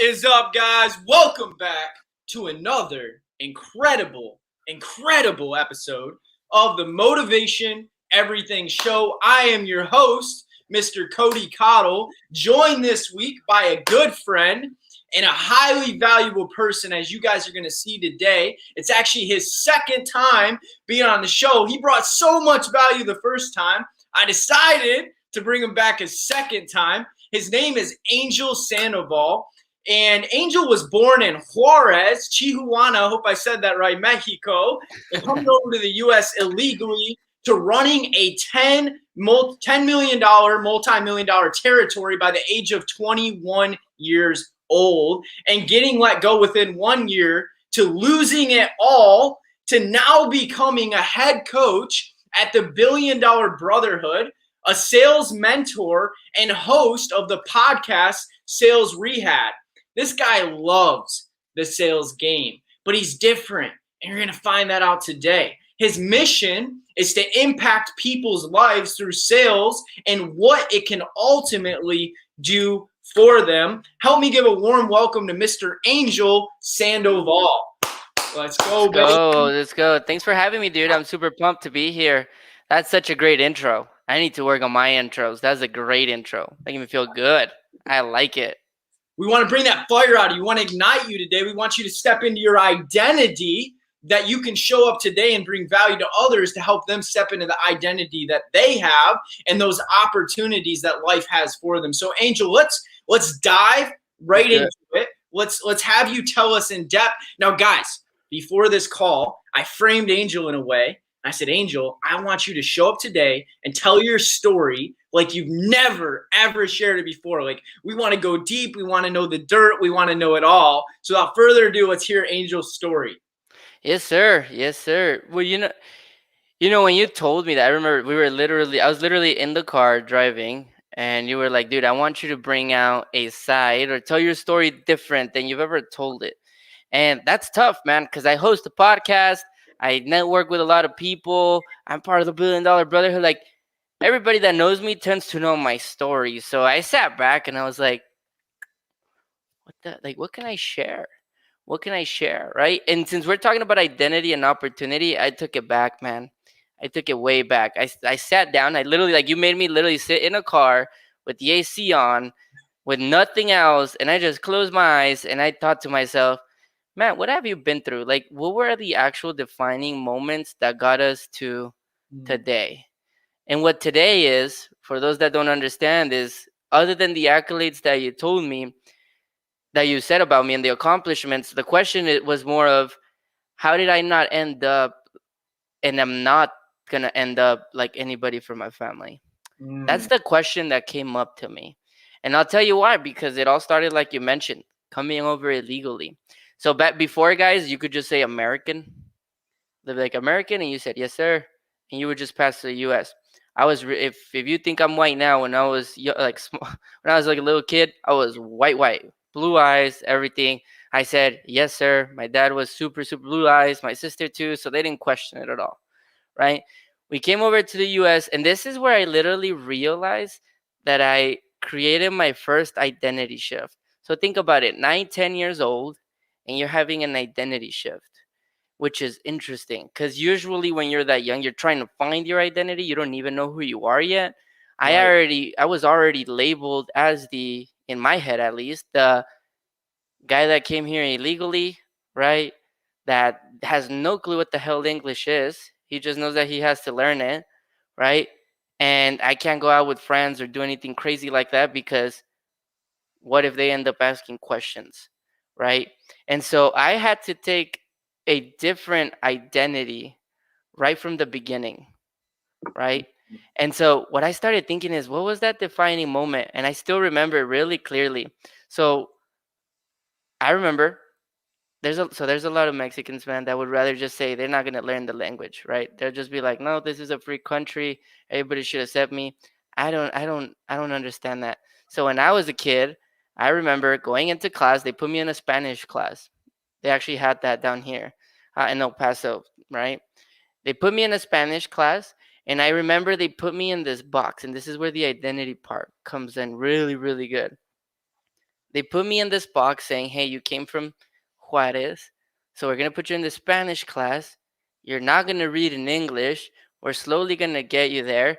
is up, guys? Welcome back to another incredible episode of the Motivation Everything Show. I am your host, Mr. Cody Cottle, joined this week by a good friend and a highly valuable person, as you guys are going to see today. It's actually his second time being on the show. He brought so much value the first time, I decided to bring him back a second time. His name is Angel Sandoval, and Angel was born in Juarez, Chihuahua, I hope I said that right, Mexico, and comes over to the U.S. illegally to running a $10 million, multi-million dollar territory by the age of 21 years old, and getting let go within 1 year to losing it all to now becoming a head coach at the billion-dollar Brotherhood, a sales mentor, and host of the podcast Sales Rehab. This guy loves the sales game, but he's different, and you're going to find that out today. His mission is to impact people's lives through sales and what it can ultimately do for them. Help me give a warm welcome to Mr. Angel Sandoval. Let's go, baby. Let's go. Thanks for having me, dude. I'm super pumped to be here. That's such a great intro. I need to work on my intros. That's a great intro. Making me feel good. I like it. We want to bring that fire out of you. We want to ignite you today. We want you to step into your identity that you can show up today and bring value to others to help them step into the identity that they have and those opportunities that life has for them. So, Angel, let's dive right into it. Let's have you tell us in depth. Now, guys, before this call, I framed Angel in a way. I said, Angel, I want you to show up today and tell your story like you've never, ever shared it before. Like, we want to go deep. We want to know the dirt. We want to know it all. So without further ado, let's hear Angel's story. Yes, sir. Yes, sir. Well, you know, when you told me that, I remember I was literally in the car driving, and you were like, dude, I want you to bring out a side or tell your story different than you've ever told it. And that's tough, man, because I host a podcast. I network with a lot of people. I'm part of the $1 billion Brotherhood. Like, everybody that knows me tends to know my story. So I sat back and I was like, what can I share? What can I share, right? And since we're talking about identity and opportunity, I took it back, man. I took it way back. I sat down. I literally, like, you made me literally sit in a car with the AC on, with nothing else. And I just closed my eyes and I thought to myself, man, what have you been through? Like, what were the actual defining moments that got us to today? And what today is, for those that don't understand, is other than the accolades that you told me, that you said about me and the accomplishments, the question was more of, how did I not end up, and I'm not going to end up like anybody from my family? That's the question that came up to me. And I'll tell you why, because it all started, like you mentioned, coming over illegally. So back before, guys, you could just say American, live like American, and you said, yes, sir. And you would just pass to the U.S. I was, if you think I'm white now, when I was like small, when I was like a little kid, I was white, blue eyes, everything. I said, yes, sir. My dad was super blue eyes, my sister too, so they didn't question it at all, right? We came over to the U.S., and this is where I literally realized that I created my first identity shift. So think about it, 9-10 years old, and you're having an identity shift, which is interesting because usually when you're that young, you're trying to find your identity. You don't even know who you are yet. Right. I was already labeled as in my head at least, the guy that came here illegally, right? That has no clue what the hell English is. He just knows that he has to learn it, right? And I can't go out with friends or do anything crazy like that because what if they end up asking questions, right? And so I had to take a different identity right from the beginning, right? And so what I started thinking is, what was that defining moment? And I still remember it really clearly. So I remember there's a lot of Mexicans, man, that would rather just say they're not going to learn the language, right? They'll just be like, no, this is a free country. Everybody should accept me. I don't understand that. So when I was a kid, I remember going into class. They put me in a Spanish class. They actually had that down here in El Paso, right? They put me in a Spanish class, and I remember they put me in this box, and this is where the identity part comes in really, really good. They put me in this box saying, hey, you came from Juarez, so we're going to put you in the Spanish class. You're not going to read in English. We're slowly going to get you there.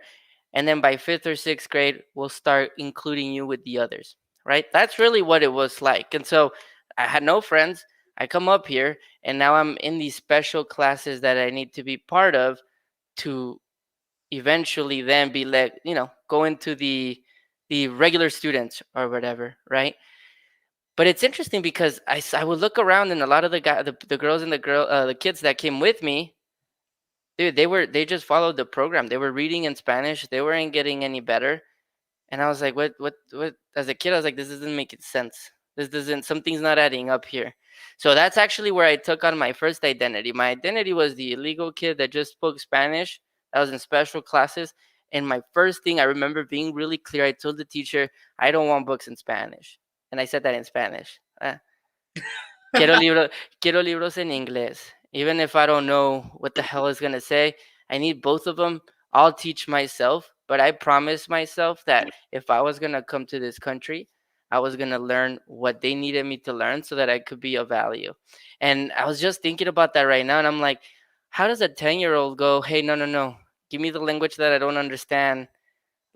And then by fifth or sixth grade, we'll start including you with the others, right? That's really what it was like. And so I had no friends. I come up here, and now I'm in these special classes that I need to be part of to eventually then be let, go into the regular students or whatever, right? But it's interesting because I would look around, and a lot of the girls and the kids that came with me, dude, they just followed the program. They were reading in Spanish. They weren't getting any better. And I was like, what? As a kid, I was like, this doesn't make sense. This doesn't, something's not adding up here. So that's actually where I took on my first identity. My identity was the illegal kid that just spoke Spanish, that was in special classes. And my first thing I remember being really clear, I told the teacher, I don't want books in Spanish. And I said that in Spanish. Quiero, libro, quiero libros en inglés. Even if I don't know what the hell is going to say, I need both of them. I'll teach myself. But I promised myself that if I was going to come to this country, I was going to learn what they needed me to learn so that I could be of value. And I was just thinking about that right now. And I'm like, how does a 10-year-old go, hey, no, no, no, give me the language that I don't understand.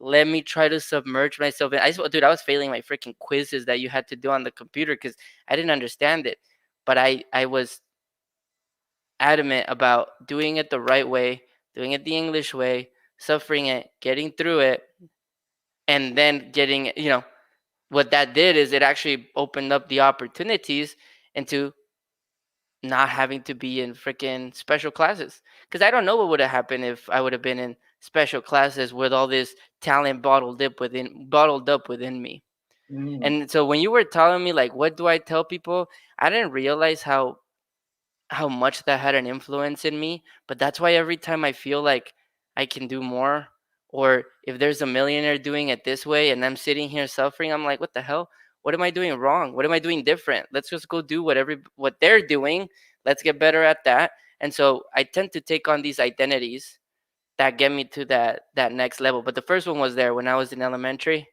Let me try to submerge myself in. Dude, I was failing my freaking quizzes that you had to do on the computer because I didn't understand it. But I was adamant about doing it the right way, doing it the English way, suffering it, getting through it, and then getting, what that did is it actually opened up the opportunities into not having to be in freaking special classes. Because I don't know what would have happened if I would have been in special classes with all this talent bottled up within me. Mm. And so when you were telling me like what do I tell people, I didn't realize how much that had an influence in me. But that's why every time I feel like I can do more, or if there's a millionaire doing it this way and I'm sitting here suffering, I'm like, what the hell? What am I doing wrong? What am I doing different? Let's just go do what they're doing. Let's get better at that. And so I tend to take on these identities that get me to that next level. But the first one was there when I was in elementary,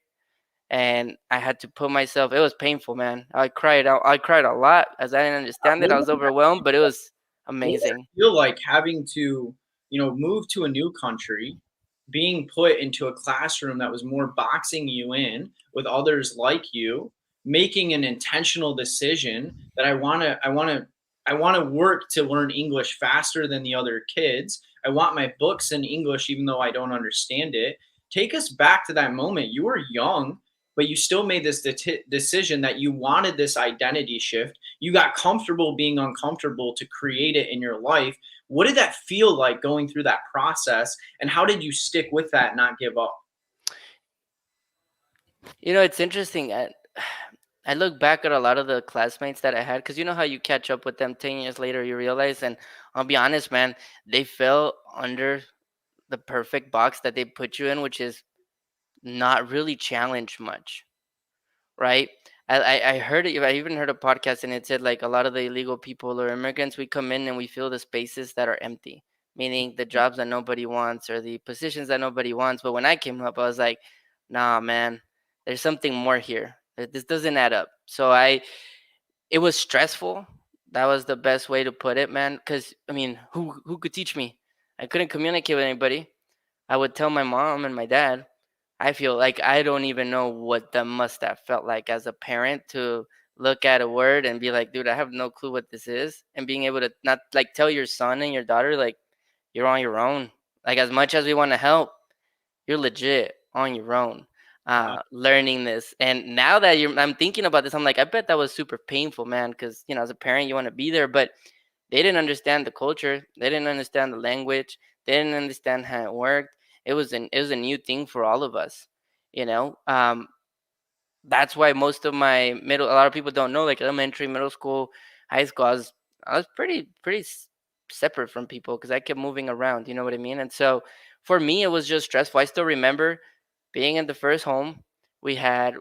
and I had to put myself. It was painful, man. I cried out. I cried a lot as I didn't understand it. I What was overwhelmed, but it was What did amazing. it feel like having to, move to a new country, being put into a classroom that was more boxing you in with others like you, making an intentional decision that I want to work to learn English faster than the other kids. I want my books in English even though I don't understand it. Take us back to that moment. You were young, but you still made this decision that you wanted this identity shift. You got comfortable being uncomfortable to create it in your life. What did that feel like going through that process, and how did you stick with that and not give up? It's interesting. I look back at a lot of the classmates that I had because you know how you catch up with them 10 years later, you realize, and I'll be honest, man, they fell under the perfect box that they put you in, which is not really challenged much. Right? I heard it. I even heard a podcast and it said like a lot of the illegal people or immigrants, we come in and we fill the spaces that are empty, meaning the jobs that nobody wants or the positions that nobody wants. But when I came up, I was like, nah, man, there's something more here. This doesn't add up. So it was stressful. That was the best way to put it, man. Because I mean, who could teach me? I couldn't communicate with anybody. I would tell my mom and my dad. I feel like I don't even know what that must have felt like as a parent to look at a word and be like, dude, I have no clue what this is. And being able to not like tell your son and your daughter, like, you're on your own. Like, as much as we want to help, you're legit on your own Wow. learning this. And now that I'm thinking about this, I'm like, I bet that was super painful, man. Because, as a parent, you want to be there, but they didn't understand the culture. They didn't understand the language. They didn't understand how it worked. It was a new thing for all of us. You know, that's why most of my a lot of people don't know, like elementary, middle school, high school. I was pretty separate from people because I kept moving around. You know what I mean? And so for me, it was just stressful. I still remember being in the first home. We had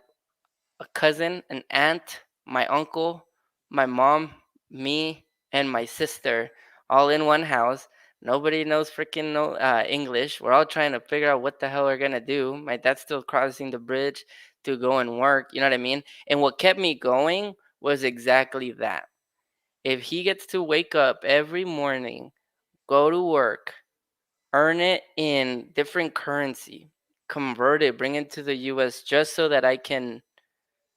a cousin, an aunt, my uncle, my mom, me, and my sister all in one house. Nobody knows freaking no English. We're all trying to figure out what the hell we're gonna do. My dad's still crossing the bridge to go and work. You know what I mean? And what kept me going was exactly that. If he gets to wake up every morning, go to work, earn it in different currency, convert it, bring it to the US just so that I can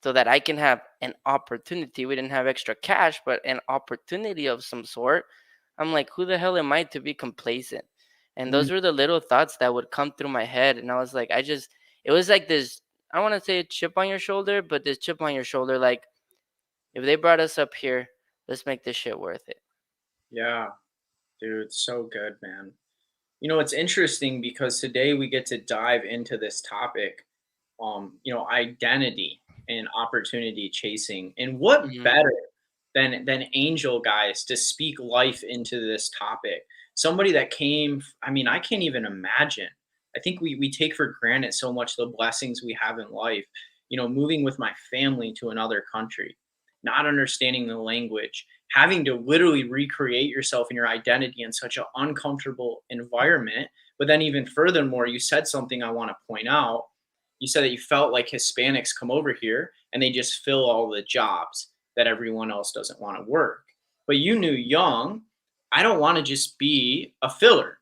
have an opportunity. We didn't have extra cash, but an opportunity of some sort. I'm like, who the hell am I to be complacent? And Mm, those were the little thoughts that would come through my head. And I was like, it was like this, I don't want to say a chip on your shoulder, but this chip on your shoulder, like, if they brought us up here, let's make this shit worth it. yeah, dude, so good, man. It's interesting because today we get to dive into this topic, identity and opportunity chasing. And what Hmm. better than Angel guys to speak life into this topic? Somebody that I mean, I can't even imagine. I think we take for granted so much the blessings we have in life. Moving with my family to another country, not understanding the language, having to literally recreate yourself and your identity in such an uncomfortable environment. But then, even furthermore, you said something I want to point out. You said that you felt like Hispanics come over here and they just fill all the jobs that everyone else doesn't want to work. But you knew young, I don't want to just be a filler.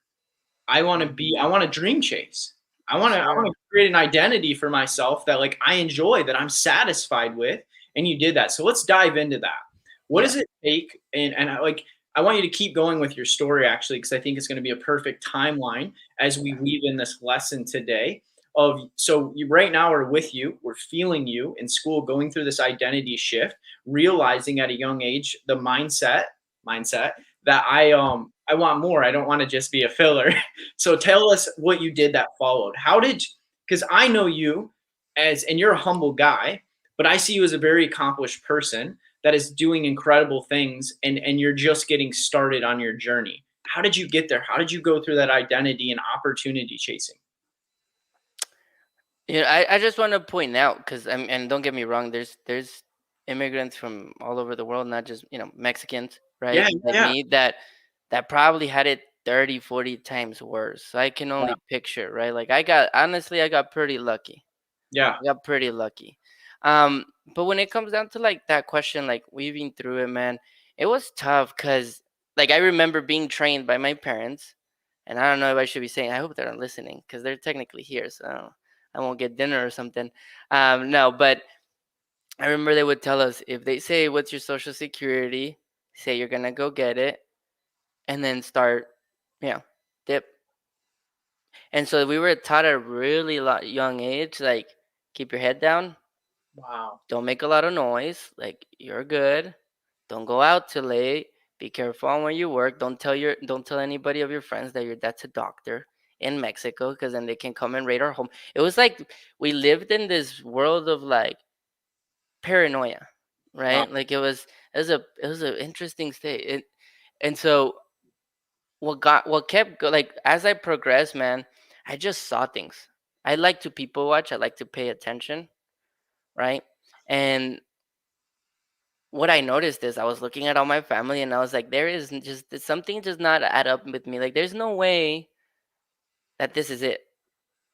I want to dream chase. Yes, I want sir. to create an identity for myself that like I enjoy, that I'm satisfied with. And you did that. So let's dive into that. What Yeah. does it take? And I want you to keep going with your story actually, because I think it's going to be a perfect timeline as we weave in this lesson today. So you right now are with you, we're feeling you in school, going through this identity shift, realizing at a young age the mindset that I want more. I don't want to just be a filler. So tell us what you did that followed. Because I know you and you're a humble guy, but I see you as a very accomplished person that is doing incredible things, and you're just getting started on your journey. How did you get there? How did you go through that identity and opportunity chasing? I just want to point out because and don't get me wrong, there's immigrants from all over the world, not just Mexicans, right? Yeah, Like yeah, me that probably had it 30, 40 times worse. So I can yeah, only picture, right? Like I got pretty lucky. yeah. I got pretty lucky. Um, but when it comes down to like that question, like weaving through it, man, it was tough because like I remember being trained by my parents, and I don't know if I should be saying. I hope they're not listening because they're technically here, so I won't get dinner or something. No, but I remember they would tell us if they say, "What's your social security?" Say you're gonna go get it, and then start, you know, dip. And so we were taught at a really young age, like keep your head down, Wow. don't make a lot of noise, like you're good, don't go out too late, be careful on where you work, don't tell anybody of your friends that your dad's a doctor in Mexico because then they can come and raid our home. It was like we lived in this world of like paranoia, Wow. right? Like it was an interesting state. And so what kept like as I progressed, man, I just saw things. I like to people watch, I like to pay attention, right? And what I noticed is I was looking at all my family and I was like, there is something does not add up with me. Like, there's no way that this is it.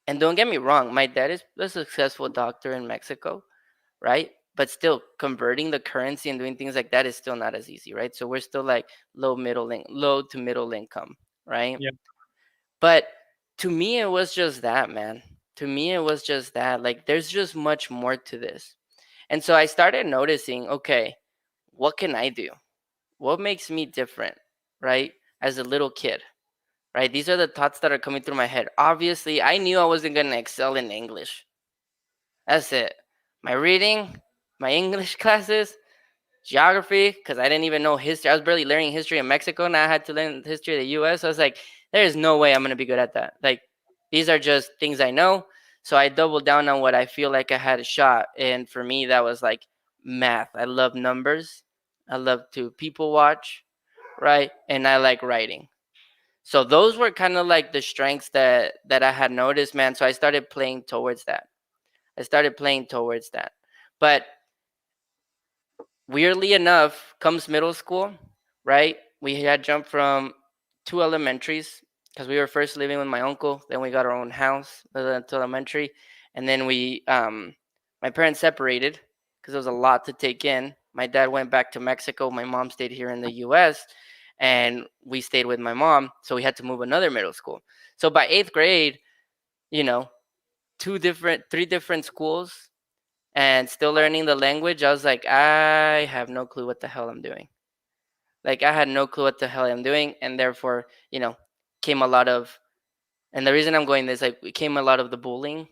And don't get me wrong, my dad is a successful doctor in Mexico, right? But still, converting the currency and doing things like that is still not as easy, right? So we're still like low to middle income, right? Yeah. But to me, it was just that, man. To me, it was just that. Like, there's just much more to this. And so I started noticing, okay, what can I do? What makes me different, right? As a little kid, right? These are the thoughts that are coming through my head. Obviously, I knew I wasn't going to excel in English. That's it. My reading, my English classes, geography, because I didn't even know history. I was barely learning history in Mexico, and I had to learn the history of the US. So I was like, there's no way I'm going to be good at that. Like, these are just things I know. So I doubled down on what I feel like I had a shot. And for me, that was like math. I love numbers. I love to people watch, right? And I like writing. So those were kind of like the strengths that I had noticed, man. So I started playing towards that. I started playing towards that. But weirdly enough, comes middle school, right? We had jumped from two elementaries because we were first living with my uncle. Then we got our own house, to elementary, and then my parents separated because there was a lot to take in. My dad went back to Mexico. My mom stayed here in the U.S. and we stayed with my mom. So we had to move another middle school. So by eighth grade, you know, three different schools and still learning the language. I was like, I have no clue what the hell I'm doing. Like I had no clue what the hell I'm doing, and therefore, came a lot of. And the reason I'm going this, like, it came a lot of the bullying.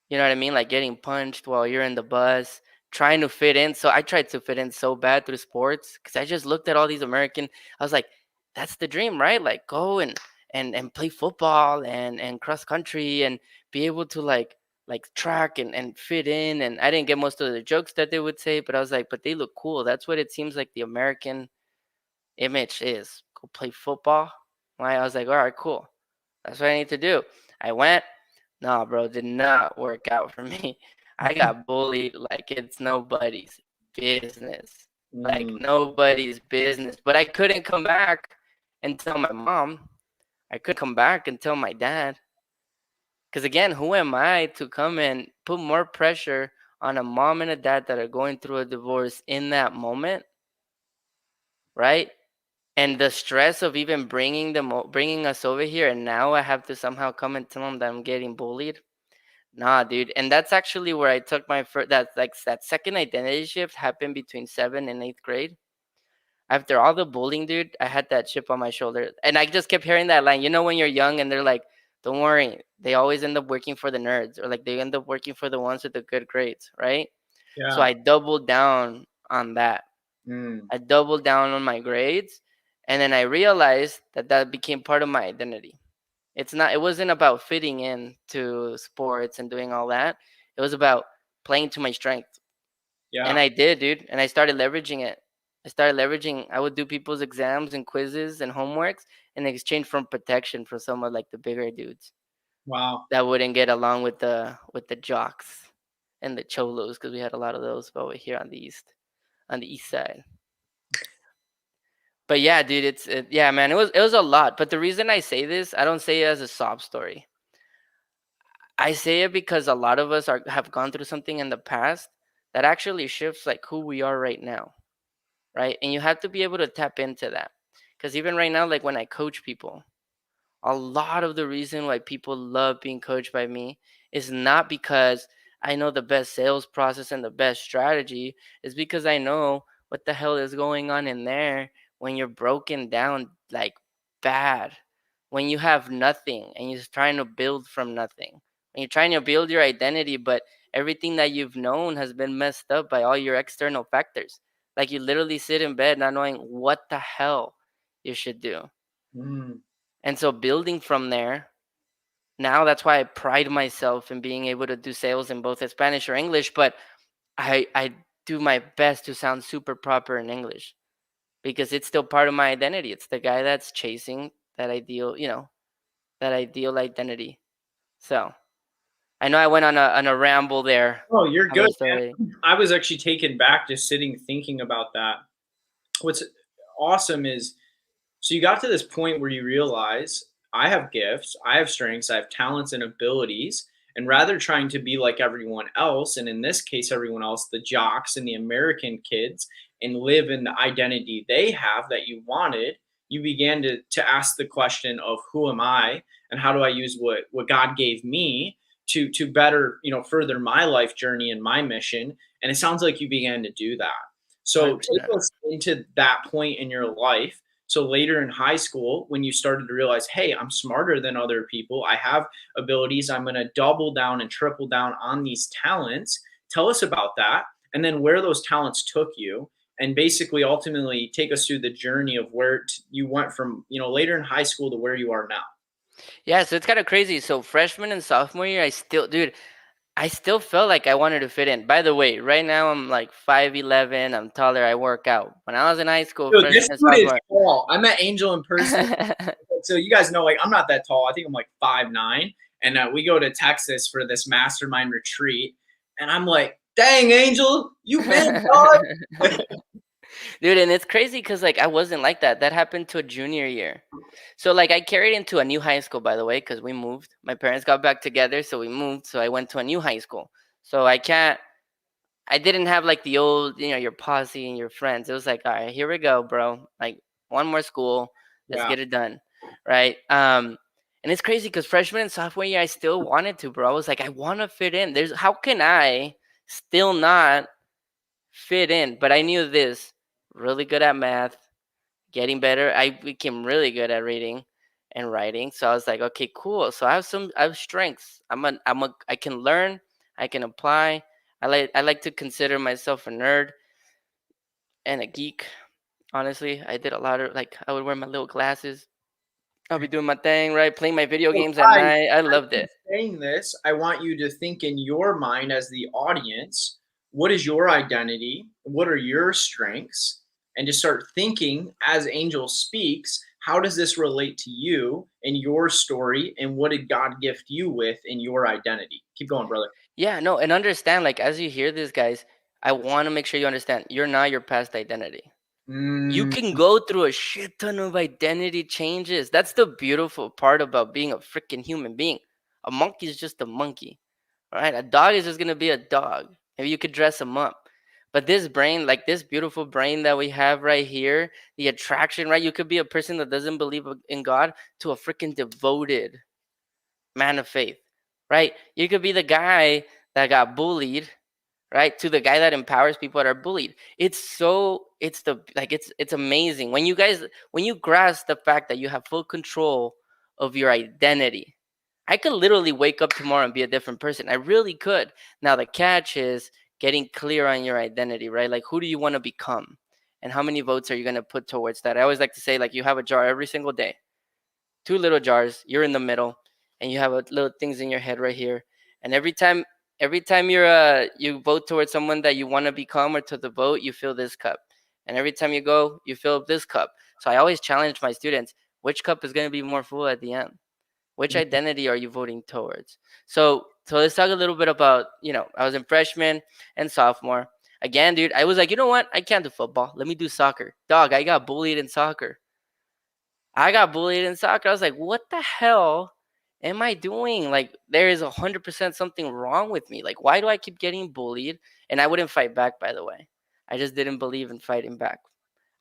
You know what I mean? Like getting punched while you're in the bus, trying to fit in. So I tried to fit in so bad through sports because I just looked at all these American. I was like, that's the dream, right? Like go and play football and cross country and be able to like track and fit in. And I didn't get most of the jokes that they would say, but I was like, but they look cool. That's what it seems like the American image is. Go play football. Right? I was like, all right, cool. That's what I need to do. I went. No, bro, did not work out for me. I got bullied like it's nobody's business. Like Mm, nobody's business. But I couldn't come back and tell my mom. I couldn't come back and tell my dad. Because again, who am I to come and put more pressure on a mom and a dad that are going through a divorce in that moment, right? And the stress of even bringing us over here, and now I have to somehow come and tell them that I'm getting bullied. Nah, dude, and that's actually where I took my first. That second identity shift happened between 7th and 8th grade. After all the bullying, dude, I had that chip on my shoulder, and I just kept hearing that line. You know, when you're young and they're like, "Don't worry, they always end up working for the nerds, or like they end up working for the ones with the good grades, right?" So yeah. I doubled down on that. Mm, I doubled down on my grades, and then I realized that that became part of my identity. It wasn't about fitting in to sports and doing all that. It was about playing to my strength. And yeah. I did, dude. And I started leveraging it. I would do people's exams and quizzes and homeworks in exchange for protection from some of like the bigger dudes Wow. that wouldn't get along with the jocks and the cholos because we had a lot of those over here on the east side. But yeah, dude, yeah, man, it was a lot. But the reason I say this, I don't say it as a sob story. I say it because a lot of us have gone through something in the past that actually shifts like who we are right now, right? And you have to be able to tap into that. Because even right now, like when I coach people, a lot of the reason why people love being coached by me is not because I know the best sales process and the best strategy, is because I know what the hell is going on in there when you're broken down like bad, when you have nothing and you're trying to build from nothing, when you're trying to build your identity, but everything that you've known has been messed up by all your external factors. Like you literally sit in bed not knowing what the hell you should do. Mm, And so building from there, now that's why I pride myself in being able to do sales in both Spanish or English, but I do my best to sound super proper in English because it's still part of my identity. It's the guy that's chasing that ideal identity. So I know I went on a ramble there oh, you're on the good, story. man. I was actually taken back just sitting thinking about that. What's awesome is, so you got to this point where you realize I have gifts, I have strengths, I have talents and abilities. And rather trying to be like everyone else, and in this case, everyone else, the jocks and the American kids, and live in the identity they have that you wanted, you began to ask the question of who am I and how do I use what God gave me to better, further my life journey and my mission. And it sounds like you began to do that. So take 100%. us into that point in your life. So later in high school, when you started to realize, hey, I'm smarter than other people, I have abilities, I'm going to double down and triple down on these talents. Tell us about that. And then where those talents took you. And basically, ultimately, take us through the journey of where you went from, later in high school to where you are now. Yeah, so it's kind of crazy. So freshman and sophomore year, I still felt like I wanted to fit in. By the way, right now I'm like 5'11". I'm taller. I work out. When I was in high school, Dude, freshman this and dude is sophomore. tall. I met Angel in person. So you guys know, like, I'm not that tall. I think I'm like 5'9". And we go to Texas for this mastermind retreat. And I'm like, dang, Angel, you big dog. Dude, and it's crazy because like I wasn't like that. That happened to a junior year. So like I carried into a new high school, by the way, because we moved. My parents got back together, so we moved. So I went to a new high school. So I can't. I didn't have like the old, your posse and your friends. It was like, all right, here we go, bro. Like one more school, let's Yeah. get it done, right? And it's crazy because freshman and sophomore year, I still wanted to, bro. I was like, I want to fit in. There's how can I still not fit in? But I knew this. Really good at math, getting better. I became really good at reading and writing. So I was like, okay, cool. So I have strengths. I can learn, I can apply. I like to consider myself a nerd and a geek. Honestly, I did a lot of like I would wear my little glasses. I'll be doing my thing, right? Playing my video So games at guys, night. I as loved you're it. saying this, I want you to think in your mind as the audience, what is your identity? What are your strengths? And just start thinking as Angel speaks, how does this relate to you and your story? And what did God gift you with in your identity? Keep going, brother. Yeah, no, and understand like as you hear this, guys, I want to make sure you understand you're not your past identity. You Mm, can go through a shit ton of identity changes. That's the beautiful part about being a freaking human being. A monkey is just a monkey, right? A dog is just gonna be a dog. Maybe you could dress him up. But this brain, like this beautiful brain that we have right here, the attraction, right? You could be a person that doesn't believe in God to a freaking devoted man of faith, right? You could be the guy that got bullied, right, to the guy that empowers people that are bullied. It's amazing when you grasp the fact that you have full control of your identity. I could literally wake up tomorrow and be a different person. I really could. Now the catch is getting clear on your identity, right? Like who do you want to become, and how many votes are you going to put towards that? I always like to say, like, you have a jar every single day, two little jars, you're in the middle, and you have a little things in your head right here. And every time you vote towards someone that you want to become or to the vote, you fill this cup. And every time you go, you fill up this cup. So I always challenge my students, which cup is going to be more full at the end? Which identity are you voting towards? So let's talk a little bit about, I was in freshman and sophomore. Again, dude, I was like, you know what? I can't do football. Let me do soccer. Dog, I got bullied in soccer. I got bullied in soccer. I was like, what the hell am I doing? Like, there is 100% something wrong with me. Like, why do I keep getting bullied? And I wouldn't fight back, by the way. I just didn't believe in fighting back.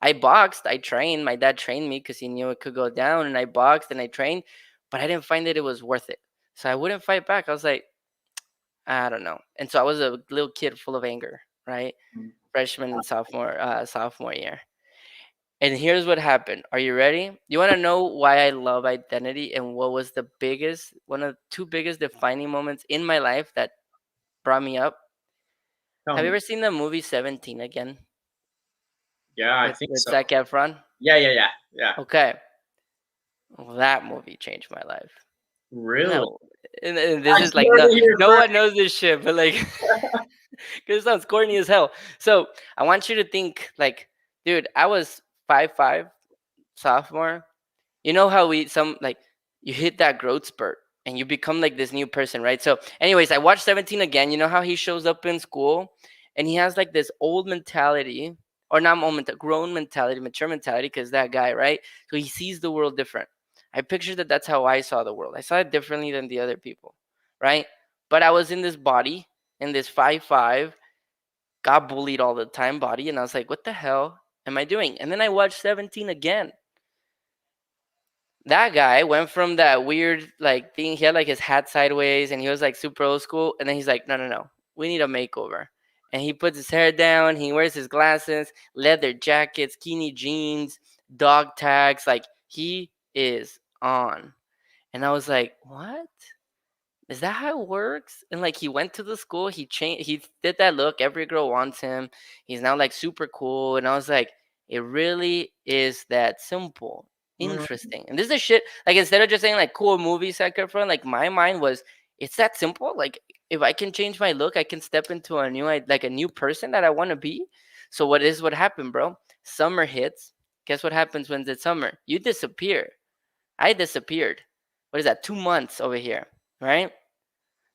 I boxed, I trained. My dad trained me because he knew it could go down. And I boxed and I trained, but I didn't find that it was worth it. So I wouldn't fight back. I was like, I don't know. And so I was a little kid full of anger, right? Freshman and sophomore year. And here's what happened. Are you ready? You want to know why I love identity and what was one of the two biggest defining moments in my life that brought me up? tell Have you me. ever seen the movie 17 again Yeah, I with think so. Zac Efron? Yeah, yeah, yeah, yeah. Okay. Well, that movie changed my life. Really? No. And this I is like, heard no, it here no first. one knows this shit, but like, because it sounds corny as hell. So I want you to think like, dude, I was 5'5", sophomore. You know how you hit that growth spurt and you become like this new person, right? So anyways, I watched 17 again. You know how he shows up in school and he has like this old mentality, or not moment, grown mentality, mature mentality, because that guy, right? So he sees the world different. I pictured that's how I saw the world. I saw it differently than the other people, right? But I was in this body, in this 5'5", got bullied all the time body, and I was like, what the hell am I doing? And then I watched 17 again. That guy went from that weird like thing. He had like his hat sideways and he was like super old school. And then he's like, no, no, no, we need a makeover. And he puts his hair down. He wears his glasses, leather jacket, skinny jeans, dog tags. Like he is on. And I was like, what? Is that how it works? And like he went to the school, he changed, he did that look. Every girl wants him. He's now like super cool. And I was like, it really is that simple. Mm, Interesting. And this is shit. Like instead of just saying like cool movie second front, like my mind was, it's that simple. Like if I can change my look, I can step into like a new person that I want to be. So what happened, bro? Summer hits. Guess what happens when it's summer? You disappear. I disappeared. What is that? 2 months over here, right?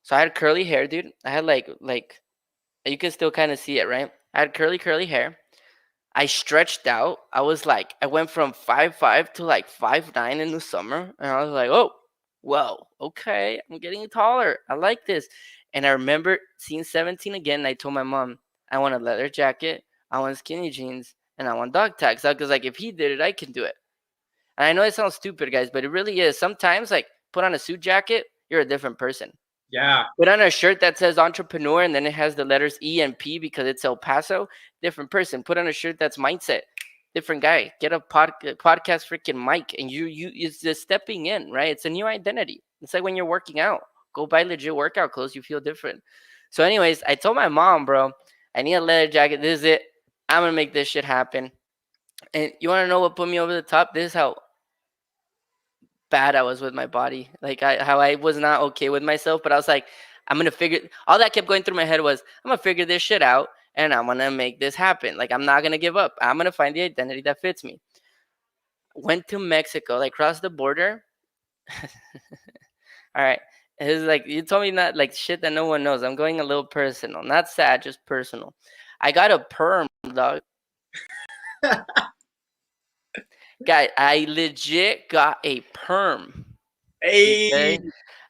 So I had curly hair, dude. I had like you can still kind of see it, right? I had curly hair. I stretched out. I went from 5'5" to like 5'9" in the summer. And I was like, oh, whoa, okay, I'm getting taller. I like this. And I remember seeing 17 again. And I told my mom, I want a leather jacket, I want skinny jeans, and I want dog tags. Because, like, if he did it, I can do it. And I know it sounds stupid, guys, but it really is. Sometimes, like, put on a suit jacket, you're a different person. Yeah. Put on a shirt that says entrepreneur and then it has the letters E and P because it's El Paso, different person. Put on a shirt that's mindset, different guy. Get a podcast freaking mic and you it's just stepping in, right? It's a new identity. It's like when you're working out. Go buy legit workout clothes, you feel different. So, anyways, I told my mom, bro, I need a leather jacket. This is it. I'm gonna make this shit happen. And you wanna know what put me over the top? This is how bad I was with my body. Like how I was not okay with myself, but I was like, I'm gonna figure. All that kept going through my head was, I'm gonna figure this shit out, and I'm gonna make this happen. Like I'm not gonna give up. I'm gonna find the identity that fits me. Went to Mexico, like crossed the border. All right, it's like you told me not like shit that no one knows. I'm going a little personal, not sad, just personal. I got a perm, dog. Guy, I legit got a perm. Hey. Okay.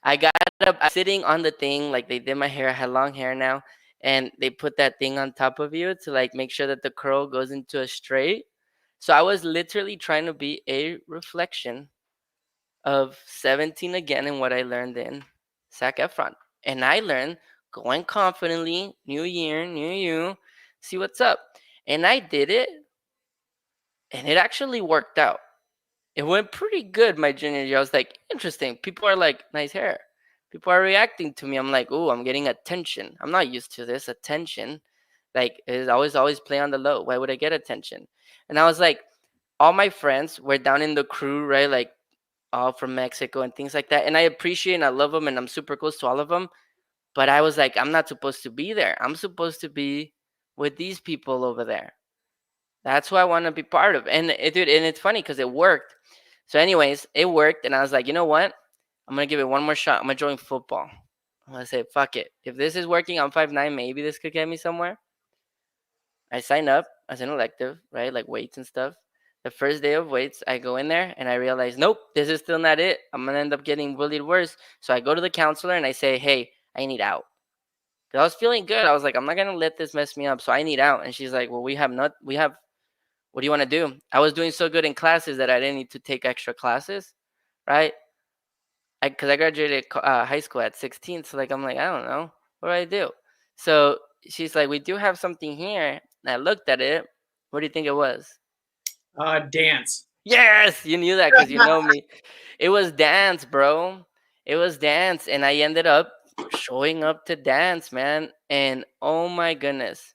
I got up sitting on the thing, like they did my hair. I had long hair now, and they put that thing on top of you to like make sure that the curl goes into a straight. So I was literally trying to be a reflection of 17 again and what I learned in Zac Efron. And I learned going confidently, new year, new you, see what's up. And I did it, and it actually worked out. It went pretty good my junior year. I was like, interesting. People are like, nice hair. People are reacting to me. I'm like, oh, I'm getting attention. I'm not used to this attention. Like, it's always play on the low. Why would I get attention? And I was like, all my friends were down in the crew, right? Like, all from Mexico and things like that. And I appreciate and I love them and I'm super close to all of them. But I was like, I'm not supposed to be there. I'm supposed to be with these people over there. That's who I want to be part of. And dude, and it's funny because it worked. So, anyways, it worked, and I was like, you know what? I'm gonna give it one more shot. I'm gonna join football. I'm gonna say, fuck it. If this is working, I'm 5'9". Maybe this could get me somewhere. I sign up as an elective, right? Like weights and stuff. The first day of weights, I go in there and I realize, nope, this is still not it. I'm gonna end up getting bullied worse. So I go to the counselor and I say, hey, I need out. Cause I was feeling good. I was like, I'm not gonna let this mess me up. So I need out. And she's like, well, we have what do you want to do? I was doing so good in classes that I didn't need to take extra classes, right? Because I graduated high school at 16. So, like, I'm like, I don't know. What do I do? So she's like, we do have something here. And I looked at it. What do you think it was? Dance. Yes, you knew that because you know me. It was dance, bro. It was dance. And I ended up showing up to dance, man. And oh my goodness.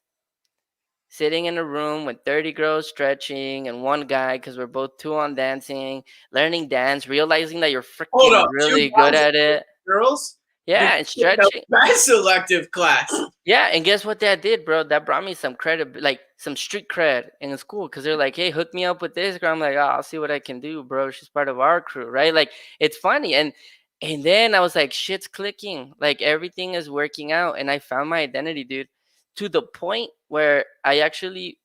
Sitting in a room with 30 girls stretching and one guy because we're both two on dancing, learning dance, realizing that you're Hold freaking up. Two really good guys at it. girls? Yeah, and stretching. That's selective class. Yeah, and guess what that did, bro? That brought me some credit, like some street cred in school because they're like, hey, hook me up with this girl. I'm like, oh, I'll see what I can do, bro. She's part of our crew, right? Like, it's funny. And then I was like, shit's clicking. Like, everything is working out. And I found my identity, dude, to the point where I actually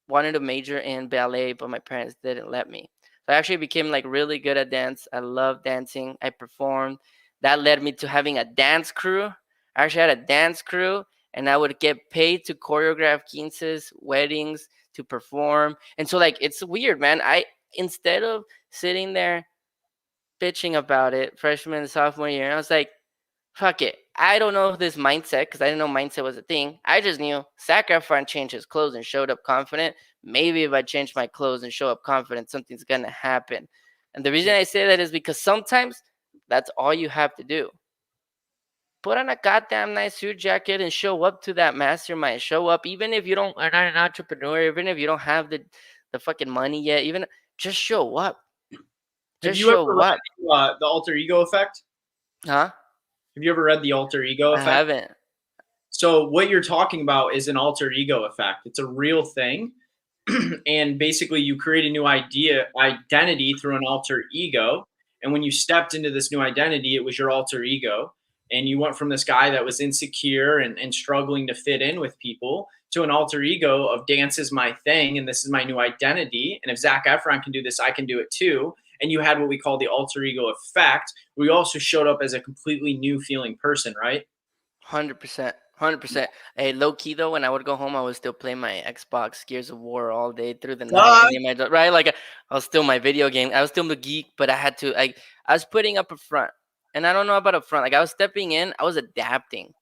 wanted to major in ballet, but my parents didn't let me. So I actually became like really good at dance. I love dancing. I performed. That led me to having a dance crew. I actually had a dance crew, and I would get paid to choreograph quinces, weddings, to perform. And so, like, it's weird, man. I instead of sitting there bitching about it freshman and sophomore year, I was like, fuck it. I don't know this mindset because I didn't know mindset was a thing. I just knew Zac Efron changed his clothes and showed up confident. Maybe if I change my clothes and show up confident, something's going to happen. And the reason I say that is because sometimes that's all you have to do. Put on a goddamn nice suit jacket and show up to that mastermind. Show up, even if you don't are not an entrepreneur, even if you don't have the fucking money yet. Even just show up. Have Just you ever show up, read the alter ego effect? huh? Have you ever read the alter ego I effect? haven't. So what you're talking about is an alter ego effect. It's a real thing. And basically you create a new identity through an alter ego. And when you stepped into this new identity, it was your alter ego. And you went from this guy that was insecure and struggling to fit in with people to an alter ego of dance is my thing and this is my new identity. And if Zac Efron can do this, I can do it too. And you had what we call the alter ego effect. We also showed up as a completely new feeling person, right? 100%. 100%. Hey, low key though, when I would go home, I would still play my Xbox Gears of War all day through the night, Uh, and then right, like I was still my video game. I was still the geek, but I had to like I was putting up a front, and I don't know about a front. Like I was stepping in, I was adapting.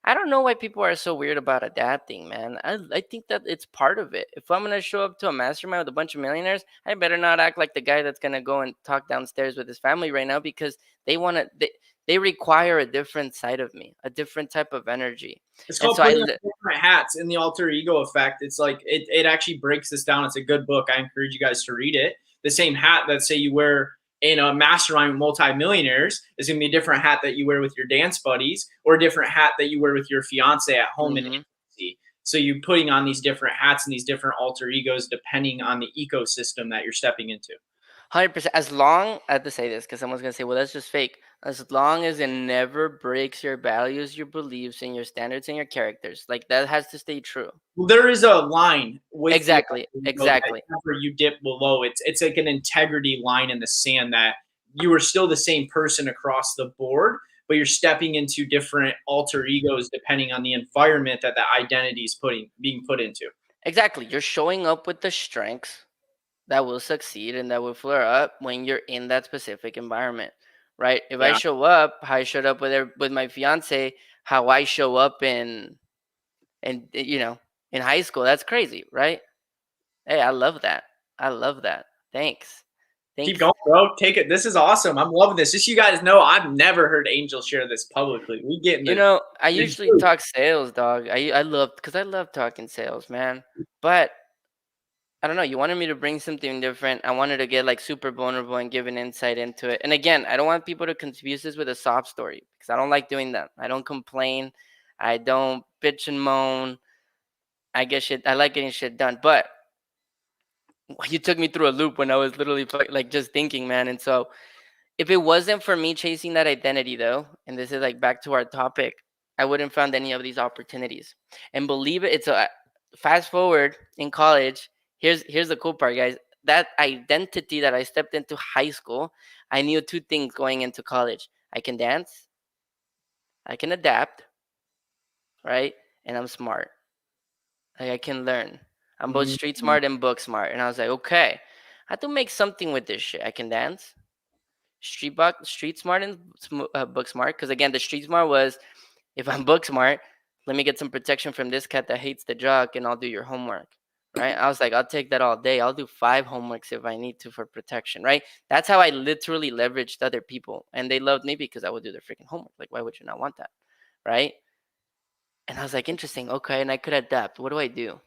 I don't know why people are so weird about adapting, man. I think that it's part of it. If I'm gonna show up to a mastermind with a bunch of millionaires, I better not act like the guy that's gonna go and talk downstairs with his family right now because they require a different side of me, a different type of energy. it's And called so putting on different hats in the alter ego effect. It's like it actually breaks this down. It's a good book. I encourage you guys to read it. The same hat that say you wear in a mastermind with multimillionaires is going to be a different hat that you wear with your dance buddies or a different hat that you wear with your fiance at home in Mhm. intimacy. So you're putting on these different hats and these different alter egos depending on the ecosystem that you're stepping into. 100%. As long I have to say this because someone's gonna say, "Well, that's just fake." As long as it never breaks your values, your beliefs, and your standards and your characters, like that has to stay true. Well, there is a line with the Exactly. alter ego that Exactly. whenever you dip below, it's like an integrity line in the sand that you are still the same person across the board, but you're stepping into different alter egos depending on the environment that the identity is being put into. Exactly. You're showing up with the strengths that will succeed and that will flare up when you're in that specific environment, right? If I Yeah. show up, how I showed up with my fiance, how I show up in high school, that's crazy, right? Hey, I love that. I love that. Thanks. Keep Thanks. going, bro. Take it. This is awesome. I'm loving this. Just so you guys know, I've never heard Angel share this publicly. We get in I the usually group. talk sales, dog. I love talking sales, man. But I don't know. You wanted me to bring something different. I wanted to get like super vulnerable and give an insight into it. And again, I don't want people to confuse this with a sob story because I don't like doing that. I don't complain. I don't bitch and moan. I get shit. I like getting shit done. But you took me through a loop when I was literally like just thinking, man. And so if it wasn't for me chasing that identity, though, and this is like back to our topic, I wouldn't found any of these opportunities. And believe it, it's a fast forward in college. Here's the cool part, guys. That identity that I stepped into high school, I knew two things going into college. I can dance, I can adapt, right? And I'm smart. Like I can learn. I'm both street Mhm. smart and book smart. And I was like, okay, I have to make something with this shit. I can dance, street smart and book smart. Because again, the street smart was if I'm book smart, let me get some protection from this cat that hates the jock, and I'll do your homework. Right? I was like, I'll take that all day. I'll do 5 homeworks if I need to for protection. Right? That's how I literally leveraged other people, and they loved me because I would do their freaking homework. Like, why would you not want that? Right? And I was like, interesting. Okay, and I could adapt. What do I do?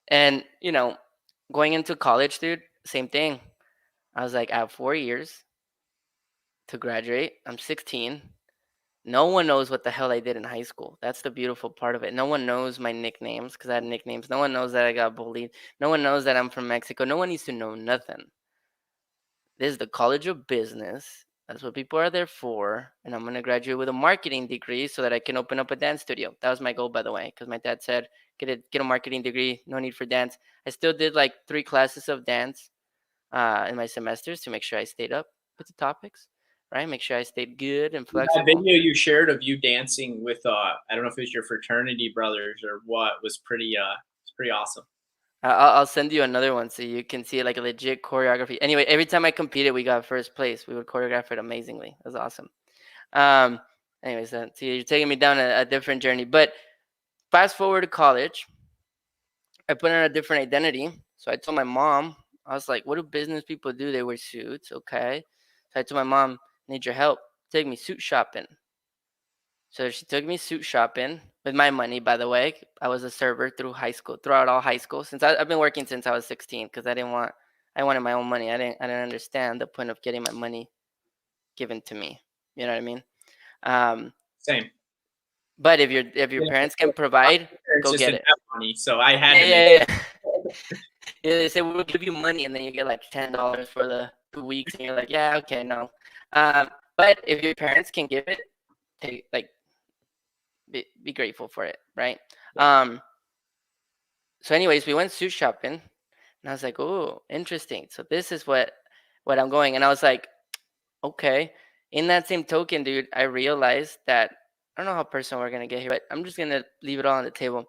And going into college, dude, same thing. I was like, I have 4 years to graduate. I'm 16. No one knows what the hell I did in high school. That's the beautiful part of it. No one knows my nicknames because I had nicknames. No one knows that I got bullied. No one knows that I'm from Mexico. No one needs to know nothing. This is the College of Business. That's what people are there for. And I'm going to graduate with a marketing degree so that I can open up a dance studio. That was my goal, by the way, because my dad said, get a marketing degree. No need for dance. I still did like 3 classes of dance in my semesters to make sure I stayed up with the topics, right? Make sure I stayed good and That flexible. video you shared of you dancing with I don't know if it was your fraternity brothers or what was pretty awesome. I'll send you another one so you can see like a legit choreography. Anyway, every time I competed, we got first place. We would choreograph it amazingly. It was awesome. Um, anyways, see, you're taking me down a different journey. But fast forward to college, I put on a different identity. So I told my mom, I was like, what do business people do? They wear suits. Okay. So I told my mom, need your help. Take me suit shopping. So she took me suit shopping with my money, by the way. I was a server throughout all high school. I've been working since I was 16 because I wanted my own money. I didn't understand the point of getting my money given to me. You know what I mean? Um, Same. but if your You know, parents can provide, it's go just get didn't it. have money, so I had Yeah, to make. yeah, yeah. Yeah, they say we'll give you money, and then you get like $10 for the 2 weeks, and you're like, yeah, okay, no. But if your parents can give it, take like be grateful for it, right? Yeah. Um, so anyways, we went suit shopping, and I was like, oh, interesting. So this is what I'm going, and I was like, okay. In that same token, dude, I realized that I don't know how personal we're gonna get here, but I'm just gonna leave it all on the table.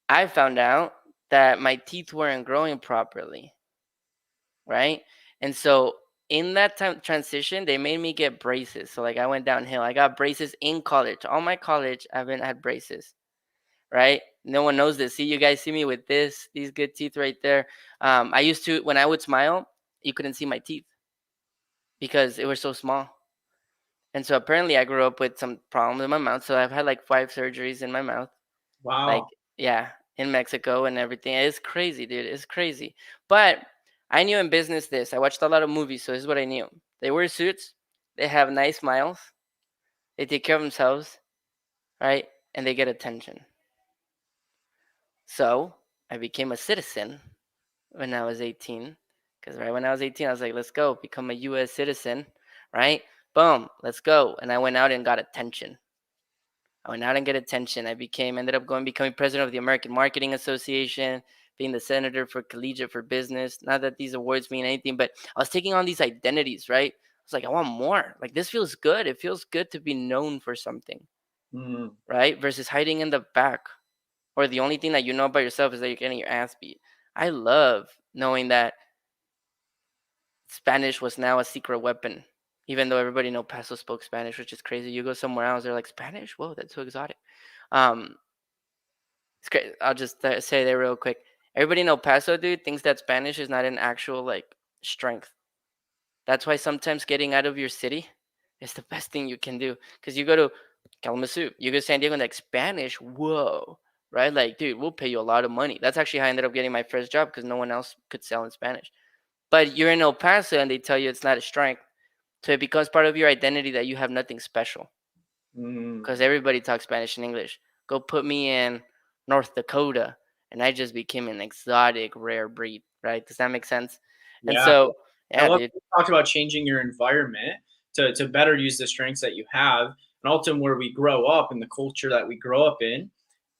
I found out that my teeth weren't growing properly, right? And so in that time transition, they made me get braces. So like I went downhill. I got braces in college. All my college, I haven't had braces, right? No one knows this. See, you guys see me with these good teeth right there. I used to when I would smile, you couldn't see my teeth because it was so small. And so apparently I grew up with some problems in my mouth. So I've had like 5 surgeries in my mouth. Like, Wow. yeah, in Mexico and everything. It's crazy, dude. It's crazy. But I knew in business this. I watched a lot of movies, so this is what I knew. They wear suits, they have nice smiles, they take care of themselves, right? And they get attention. So I became a citizen when I was 18. Because right when I was 18, I was like, let's go, become a US citizen, right? Boom, let's go. And I went out and got attention. I went out and get attention. Ended up going becoming president of the American Marketing Association, being the senator for collegiate for business. Not that these awards mean anything, but I was taking on these identities, right? I was like, I want more. Like this feels good. It feels good to be known for something, Mm. right? Versus hiding in the back, or the only thing that you know about yourself is that you're getting your ass beat. I love knowing that Spanish was now a secret weapon. Even though everybody in El Paso spoke Spanish, which is crazy. You go somewhere else, they're like, Spanish? Whoa, that's so exotic. Um, It's great. I'll just say that real quick. Everybody in El Paso, dude, thinks that Spanish is not an actual like strength. That's why sometimes getting out of your city is the best thing you can do. Because you go to Kalamazoo, you go to San Diego, and like Spanish, whoa, right? Like, dude, we'll pay you a lot of money. That's actually how I ended up getting my first job because no one else could sell in Spanish. But you're in El Paso, and they tell you it's not a strength, so it becomes part of your identity that you have nothing special because Mm. everybody talks Spanish and English. Go put me in North Dakota, and I just became an exotic, rare breed, right? Does that make sense? And Yeah. so, I yeah, love dude, you talked about changing your environment to better use the strengths that you have. And ultimately, where we grow up and the culture that we grow up in,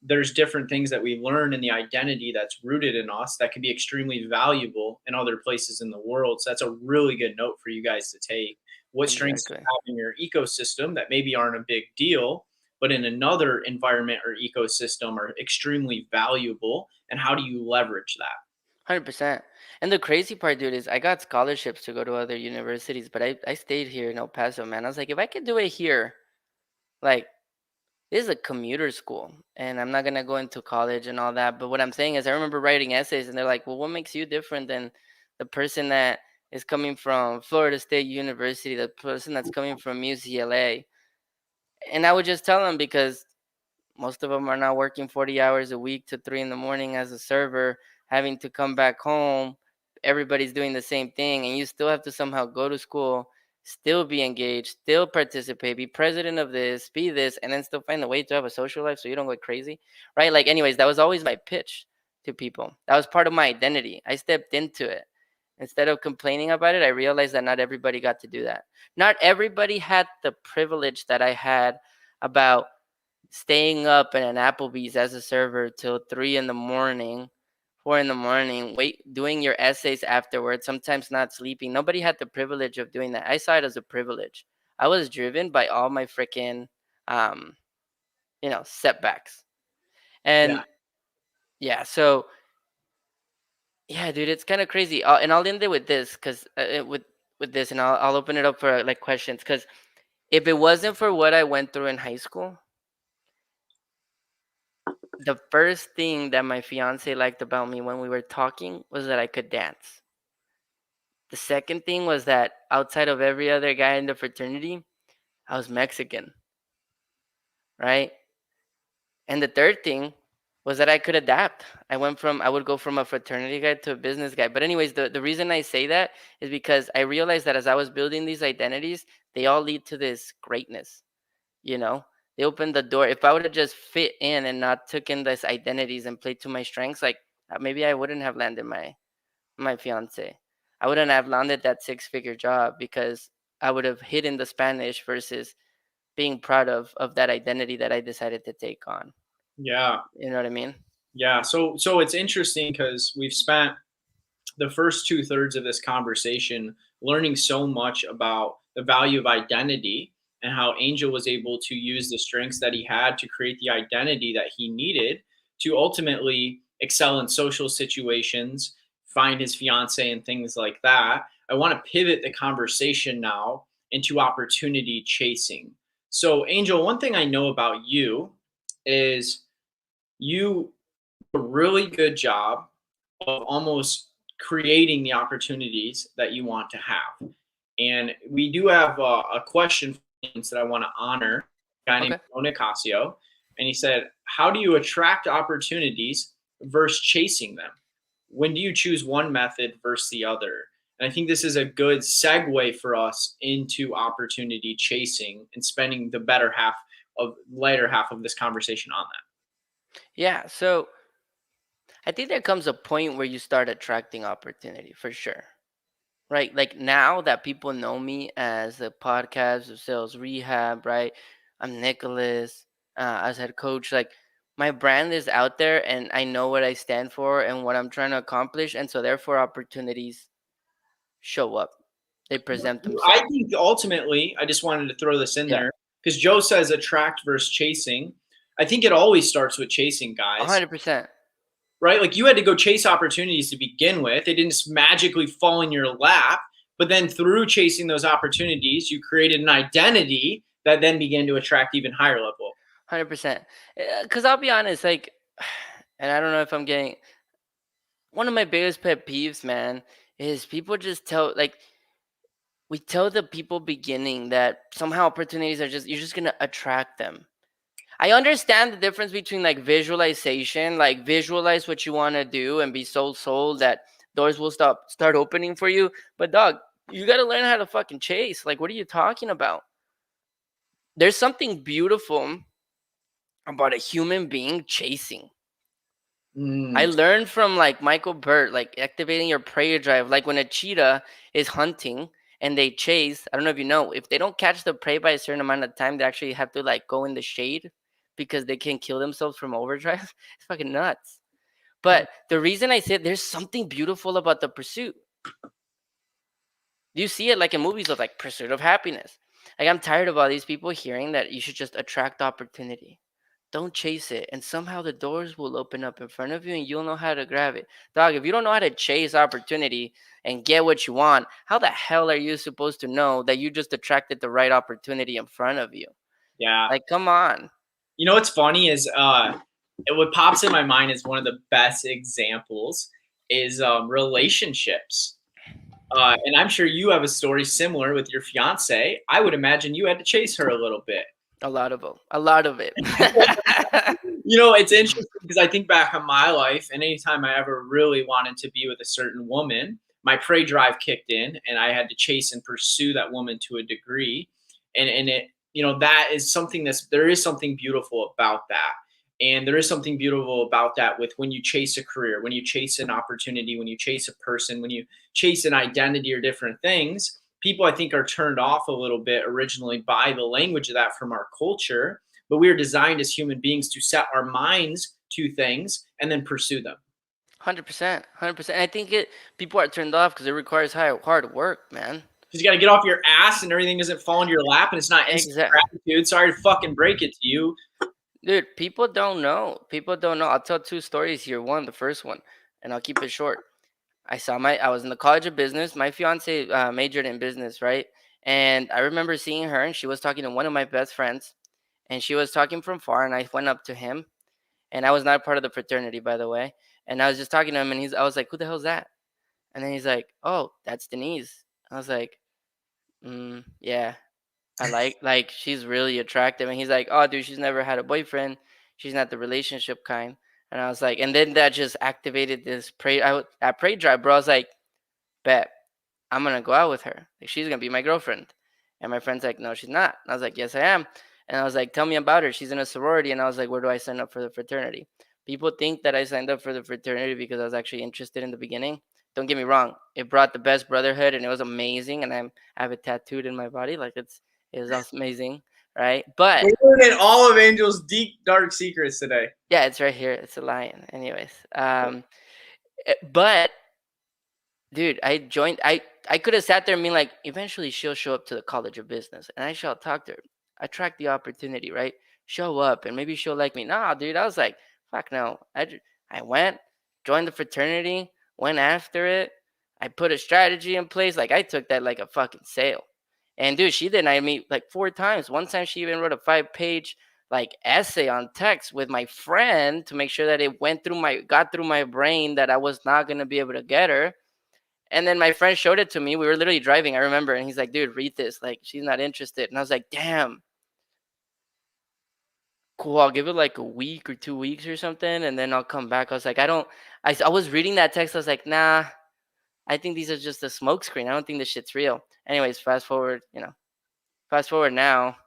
there's different things that we learn in the identity that's rooted in us that can be extremely valuable in other places in the world. So that's a really good note for you guys to take. What strengths do you exactly. have in your ecosystem that maybe aren't a big deal, but in another environment or ecosystem are extremely valuable? And how do you leverage that? 100%. And the crazy part, dude, is I got scholarships to go to other universities, but I stayed here in El Paso, man. I was like, if I could do it here, like, this is a commuter school, and I'm not gonna go into college and all that. But what I'm saying is, I remember writing essays, and they're like, "Well, what makes you different than the person that is coming from Florida State University, the person that's coming from UCLA?" And I would just tell them because most of them are now working 40 hours a week to 3 in the morning as a server, having to come back home. Everybody's doing the same thing, and you still have to somehow go to school, still be engaged, still participate, be president of this, be this, and then still find a way to have a social life so you don't go crazy, right? Like, anyways, that was always my pitch to people. That was part of my identity. I stepped into it. Instead of complaining about it, I realized that not everybody got to do that. Not everybody had the privilege that I had about staying up in an Applebee's as a server till 3 in the morning, 4 in the morning, wait, doing your essays afterwards, sometimes not sleeping. Nobody had the privilege of doing that. I saw it as a privilege. I was driven by all my freaking, um, setbacks. Yeah. And yeah, so yeah, dude, it's kind of crazy. And I'll end it with this, because with this, and I'll open it up for like questions. Because if it wasn't for what I went through in high school, the first thing that my fiance liked about me when we were talking was that I could dance. The second thing was that outside of every other guy in the fraternity, I was Mexican, right? And the third thing was that I could adapt. I would go from a fraternity guy to a business guy. But anyways, the reason I say that is because I realized that as I was building these identities, they all lead to this greatness, you know? They opened the door. If I would have just fit in and not took in these identities and played to my strengths, like maybe I wouldn't have landed my fiance. I wouldn't have landed that 6-figure job because I would have hidden the Spanish versus being proud of that identity that I decided to take on. Yeah. You know what I mean? Yeah. So it's interesting because we've spent the first 2/3 of this conversation learning so much about the value of identity and how Angel was able to use the strengths that he had to create the identity that he needed to ultimately excel in social situations, find his fiance, and things like that. I want to pivot the conversation now into opportunity chasing. So, Angel, one thing I know about you is you do a really good job of almost creating the opportunities that you want to have. And we do have a question that I want to honor. A guy named Okay. Nicasio, and he said, "How do you attract opportunities versus chasing them? When do you choose one method versus the other?" And I think this is a good segue for us into opportunity chasing and spending the later half of this conversation on that. Yeah. So I think there comes a point where you start attracting opportunity for sure. Right? Like now that people know me as the podcast of sales rehab, right? I'm Nicholas, as head coach. Like my brand is out there and I know what I stand for and what I'm trying to accomplish. And so therefore opportunities show up. They present I themselves. think ultimately, I just wanted to throw this in Yeah. there because Joe says attract versus chasing. I think it always starts with chasing, guys, 100%. right? Like you had to go chase opportunities to begin with. They didn't just magically fall in your lap. But then through chasing those opportunities, you created an identity that then began to attract even higher level. 100%. Because I'll be honest, like, and I don't know if I'm getting one of my biggest pet peeves, man, is people just tell, like, we tell the people beginning that somehow opportunities are just you're just gonna attract them. I understand the difference between like visualization, like visualize what you want to do and be so sold that doors will start opening for you. But dog, you gotta learn how to fucking chase. Like, what are you talking about? There's something beautiful about a human being chasing. I Mm, learned from like Michael Burt, like activating your prey drive. Like when a cheetah is hunting and they chase, I don't know if you know, if they don't catch the prey by a certain amount of time, they actually have to like go in the shade because they can kill themselves from overdrive. It's fucking nuts. But the reason I said there's something beautiful about the pursuit. You see it like in movies of like Pursuit of Happiness. Like I'm tired of all these people hearing that you should just attract opportunity. Don't chase it, and somehow the doors will open up in front of you, and you'll know how to grab it. Dog, if you don't know how to chase opportunity and get what you want, how the hell are you supposed to know that you just attracted the right opportunity in front of you? yeah. Like, come on. You know what's funny is what pops in my mind is one of the best examples is relationships. And I'm sure you have a story similar with your fiance. I would imagine you had to chase her a little bit. A lot of them. A lot of it. It's interesting because I think back on my life, and anytime I ever really wanted to be with a certain woman, my prey drive kicked in, and I had to chase and pursue that woman to a degree. And it, that is something there is something beautiful about that. And there is something beautiful about that with when you chase a career, when you chase an opportunity, when you chase a person, when you chase an identity or different things. People, I think, are turned off a little bit originally by the language of that from our culture, but we are designed as human beings to set our minds to things and then pursue them. 100%. 100%. I think people are turned off because it requires hard work, man. Because you got to get off your ass and everything doesn't fall into your lap and it's not instant Exactly. gratitude. Sorry to fucking break it to you. Dude, people don't know. People don't know. I'll tell two stories here. One, the first one, and I'll keep it short. I was in the College of Business. My fiance majored in business, right? And I remember seeing her, and she was talking to one of my best friends, and she was talking from far, and I went up to him, and I was not part of the fraternity, by the way. And I was just talking to him, and I was like, "Who the hell's that?" And then he's like, "Oh, that's Denise." I was like, "Yeah." I like she's really attractive, and he's like, "Oh, dude, she's never had a boyfriend. She's not the relationship kind." And I was like, and then that just activated this that prey drive, bro. I was like, "Bet I'm gonna go out with her. Like she's gonna be my girlfriend." And my friend's like, "No, she's not." And I was like, "Yes, I am." And I was like, "Tell me about her." She's in a sorority, and I was like, "Where do I sign up for the fraternity?" People think that I signed up for the fraternity because I was actually interested in the beginning. don't get me wrong, it brought the best brotherhood, and it was amazing, and I have it tattooed in my body, like it was amazing, right? But We're learning all of Angel's deep, dark secrets today. yeah, it's right here. It's a lion. Anyways, but dude, I could have sat there and been like, eventually she'll show up to the College of Business, and I shall talk to her. Attract the opportunity, right? Show up, and maybe she'll like me. Nah, dude, I was like, fuck no. I went, joined the fraternity, went after it. I put a strategy in place. Like I took that like a fucking sale. And dude, she denied me like 4 times. One time she even wrote a 5-page like essay on text with my friend to make sure that it got through my brain that I was not gonna be able to get her. And then my friend showed it to me. We were literally driving, I remember, and he's like, dude, read this. Like, she's not interested. And I was like, damn. Cool, I'll give it like a week or 2 weeks or something, and then I'll come back. I was like, I was reading that text. I was like, nah, I think these are just a smokescreen. I don't think this shit's real. Anyways, fast forward now,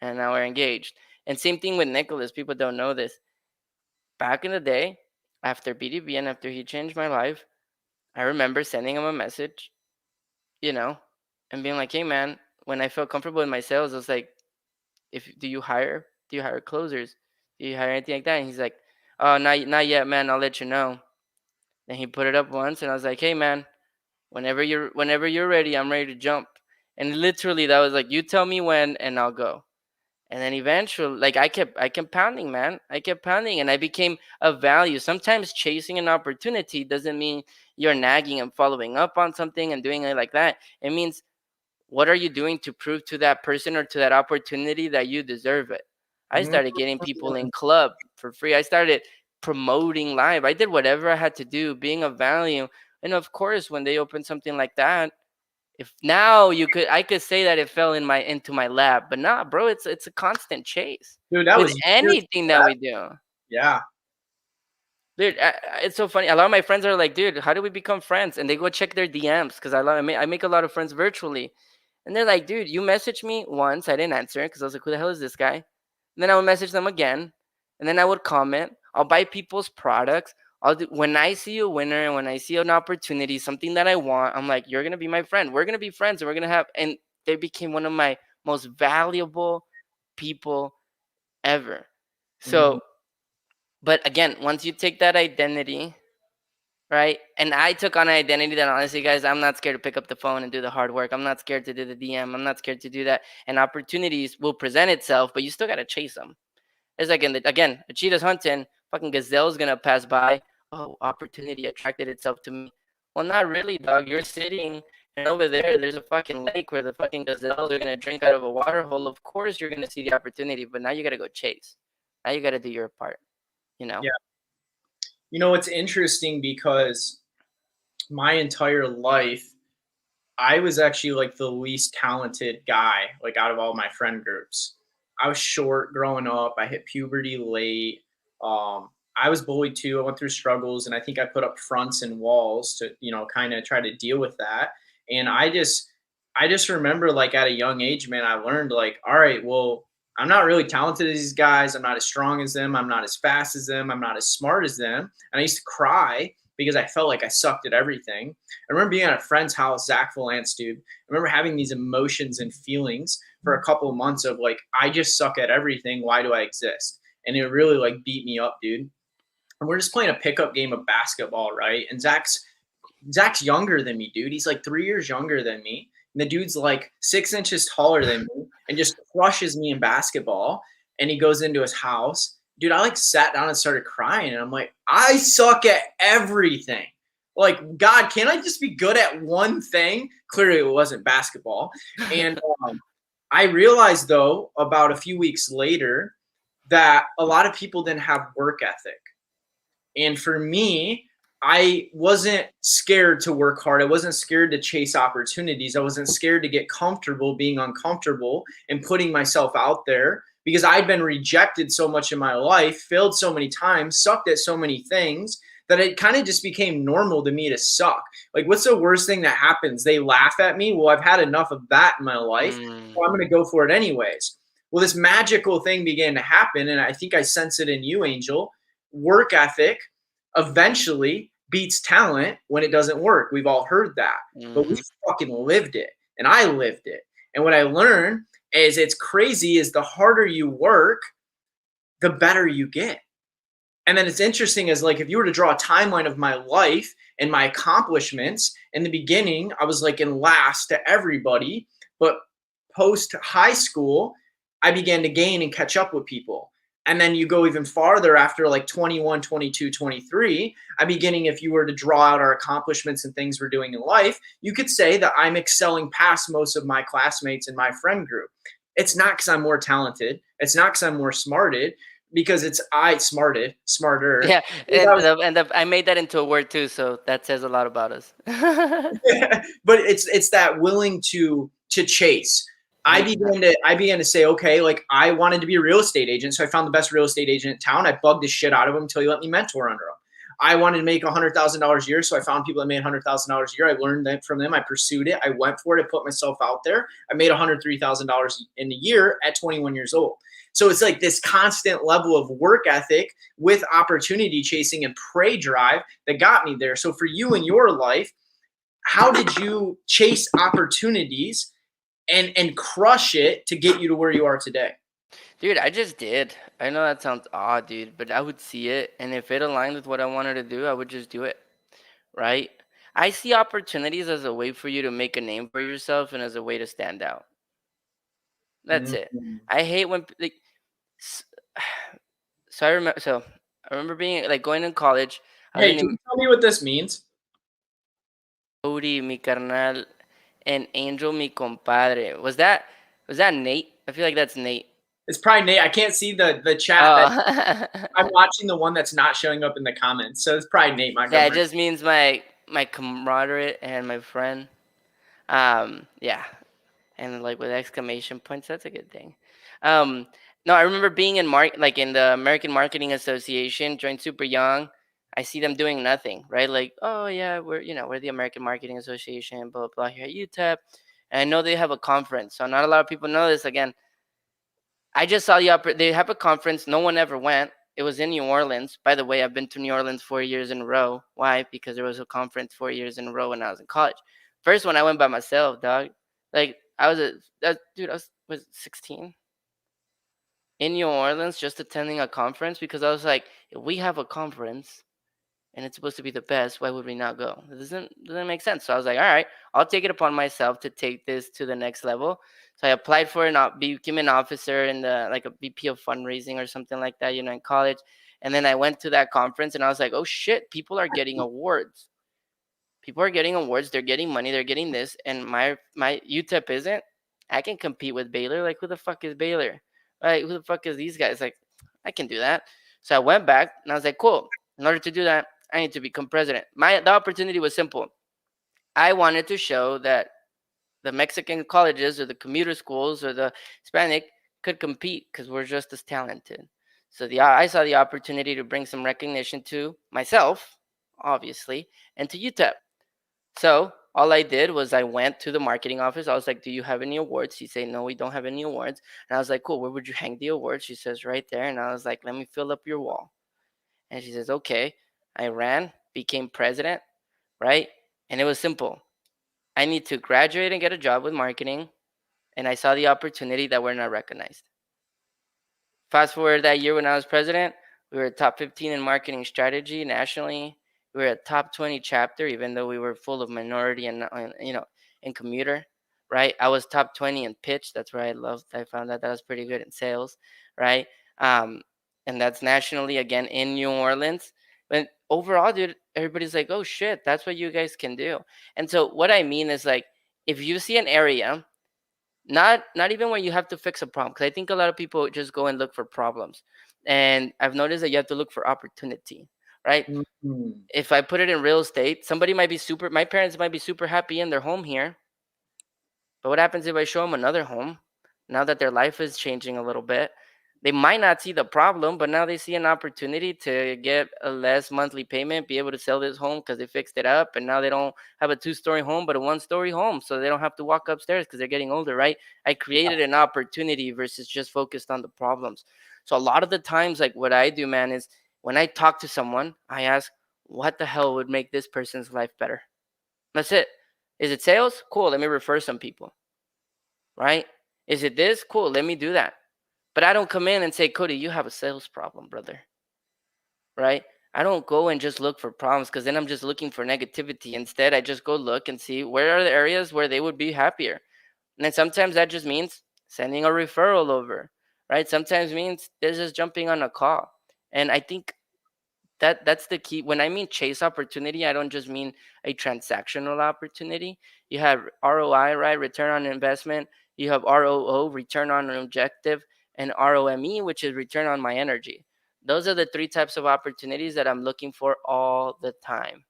and now we're engaged. And same thing with Nicholas. People don't know this. Back in the day, after BDB and after he changed my life, I remember sending him a message, you know, and being like, hey man, when I felt comfortable in my sales, I was like, do you hire closers? Do you hire anything like that? And he's like, oh, not yet, man. I'll let you know. And he put it up once, and I was like, hey man, whenever you're ready, I'm ready to jump. And literally that was like, you tell me when and I'll go. And then eventually, like I kept pounding, man. I kept pounding, and I became a value. Sometimes chasing an opportunity doesn't mean you're nagging and following up on something and doing it like that. It means, what are you doing to prove to that person or to that opportunity that you deserve it? I started getting people in club for free. I started promoting live. I did whatever I had to do, being of value. And of course, when they opened something like that, if now I could say that it fell into my lap, but nah, bro, it's a constant chase Dude, that with was anything that we do. yeah. Dude, it's so funny. A lot of my friends are like, dude, how do we become friends? And they go check their DMs because I make a lot of friends virtually. And they're like, dude, you messaged me once. I didn't answer because I was like, who the hell is this guy? And then I would message them again. And then I would comment. I'll buy people's products. When I see a winner and when I see an opportunity, something that I want, I'm like, you're going to be my friend. We're going to be friends, and we're going to and they became one of my most valuable people ever. So, but again, once you take that identity, right? And I took on an identity that, honestly, guys, I'm not scared to pick up the phone and do the hard work. I'm not scared to do the DM. I'm not scared to do that. And opportunities will present itself, but you still got to chase them. It's like, again, a cheetah's hunting, fucking gazelle's going to pass by. Oh, opportunity attracted itself to me. Well, not really, dog. You're sitting, and over there's a fucking lake where the fucking gazelles are going to drink out of a water hole. Of course, you're going to see the opportunity, but now you got to go chase. Now you got to do your part, Yeah. You know, it's interesting because my entire life, I was actually like the least talented guy, like out of all my friend groups. I was short growing up. I hit puberty late. I was bullied too. I went through struggles, and I think I put up fronts and walls to, kind of try to deal with that. And I just remember, like, at a young age, man, I learned, like, all right, well, I'm not really talented as these guys. I'm not as strong as them. I'm not as fast as them. I'm not as smart as them. And I used to cry because I felt like I sucked at everything. I remember being at a friend's house, Zach Valance, dude. I remember having these emotions and feelings for a couple of months of like, I just suck at everything. Why do I exist? And it really like beat me up, dude. And we're just playing a pickup game of basketball, right? And Zach's younger than me, dude. He's like 3 years younger than me. And the dude's like 6 inches taller than me and just crushes me in basketball. And he goes into his house. Dude, I like sat down and started crying. And I'm like, I suck at everything. Like, God, can't I just be good at one thing? Clearly, it wasn't basketball. And I realized, though, about a few weeks later, that a lot of people didn't have work ethic. And for me, I wasn't scared to work hard. I wasn't scared to chase opportunities. I wasn't scared to get comfortable being uncomfortable and putting myself out there because I'd been rejected so much in my life, failed so many times, sucked at so many things that it kind of just became normal to me to suck. Like, what's the worst thing that happens? They laugh at me. Well, I've had enough of that in my life. So I'm going to go for it anyways. Well, this magical thing began to happen, and I think I sense it in you, Angel. Work ethic eventually beats talent when it doesn't work. We've all heard that, but we Mhm. fucking lived it, and I lived it. And what I learned is it's crazy is the harder you work, the better you get. And then it's interesting as like if you were to draw a timeline of my life and my accomplishments in the beginning, I was like in last to everybody, but post high school, I began to gain and catch up with people. And then you go even farther after like 21, 22, 23. I'm beginning, if you were to draw out our accomplishments and things we're doing in life, you could say that I'm excelling past most of my classmates in my friend group. It's not because I'm more talented. It's not because I'm more smarted, because it's smarter. Yeah, I made that into a word too, so that says a lot about us. But it's that willing to chase. I Big time. began to I began to say, okay, like I wanted to be a real estate agent, so I found the best real estate agent in town. I bugged the shit out of him until he let me mentor under him. I wanted to make $100,000 a year, so I found people that made $100,000 a year. I learned that from them. I pursued it. I went for it. I put myself out there. I made $103,000 in a year at 21 years old. So it's like this constant level of work ethic with opportunity chasing and prey drive that got me there. So for you in your life, how did you chase opportunities and crush it to get you to where you are today? Dude, I just did. I know that sounds odd, dude, but I would see it, and if it aligned with what I wanted to do, I would just do it, right? I see opportunities as a way for you to make a name for yourself and as a way to stand out. That's it. Mhm. I hate when like, s- I remember being like going to college. I was Hey, in can the you tell me what this means? Cody, mi carnal, and Angel, mi compadre. Was that Nate? I feel like that's Nate. It's probably Nate. I can't see the chat that Oh, I'm watching, the one that's not showing up in the comments. So it's probably Nate yeah, it Montgomery. just means my camaraderie and my friend. Yeah, and like with exclamation points, that's a good thing. Um, no, I remember being like in the American Marketing Association, joined super young. I see them doing nothing, right? Like, oh yeah, we're the American Marketing Association, blah blah blah here at UTEP, and I know they have a conference. So not a lot of people know this. Again, I just saw they have a conference. No one ever went. It was in New Orleans. By the way, I've been to New Orleans 4 years in a row. Why? Because there was a conference 4 years in a row when I was in college. First one I went by myself, dog. Like I was a dude. I was 16 in New Orleans just attending a conference because I was like, if we have a conference and it's supposed to be the best, why would we not go? It doesn't make sense. So I was like, all right, I'll take it upon myself to take this to the next level. So I applied for became an officer in the like a VP of fundraising or something like that, in college. And then I went to that conference and I was like, oh shit, people are getting awards. People are getting awards. They're getting money. They're getting this, and my UTEP isn't. I can compete with Baylor. Like, who the fuck is Baylor? Right? Who the fuck is these guys? Like, I can do that. So I went back and I was like, cool. In order to do that, I need to become president. The opportunity was simple. I wanted to show that the Mexican colleges or the commuter schools or the Hispanic could compete because we're just as talented. So I saw the opportunity to bring some recognition to myself, obviously, and to UTEP. So all I did was I went to the marketing office. I was like, "Do you have any awards?" She said, "No, we don't have any awards." And I was like, "Cool. Where would you hang the awards?" She says, "Right there." And I was like, "Let me fill up your wall." And she says, "Okay." I ran, became president, right? And it was simple. I need to graduate and get a job with marketing. And I saw the opportunity that we're not recognized. Fast forward that year when I was president, we were top 15 in marketing strategy nationally. We were a top 20 chapter, even though we were full of minority and in commuter, right? I was top 20 in pitch. That's where I loved. I found that was pretty good in sales, right? Um, and that's nationally again in New Orleans. But overall, dude, everybody's like, "Oh shit, that's what you guys can do." And so what I mean is like, if you see an area not even when you have to fix a problem, because I think a lot of people just go and look for problems, and I've noticed that you have to look for opportunity, right? Mhm. If I put it in real estate, my parents might be super happy in their home here, but what happens if I show them another home? Now that their life is changing a little bit, they might not see the problem, but now they see an opportunity to get a less monthly payment, be able to sell this home because they fixed it up, and now they don't have a two-story home but a one-story home, so they don't have to walk upstairs because they're getting older, right? I created an opportunity versus just focused on the problems. So a lot of the times, like what I do, man, is when I talk to someone, I ask, what the hell would make this person's life better? That's it. Is it sales? Cool. Let me refer some people. Right? Is it this? Cool. Let me do that. But I don't come in and say, Cody, you have a sales problem, brother. Right? I don't go and just look for problems because then I'm just looking for negativity. Instead, I just go look and see where are the areas where they would be happier. And then sometimes that just means sending a referral over, right? Sometimes means they're just jumping on a call. And I think that's the key. When I mean chase opportunity, I don't just mean a transactional opportunity. You have ROI, right? Return on investment. You have ROO, return on an objective, and ROME, which is return on my energy. Those are the three types of opportunities that I'm looking for all the time.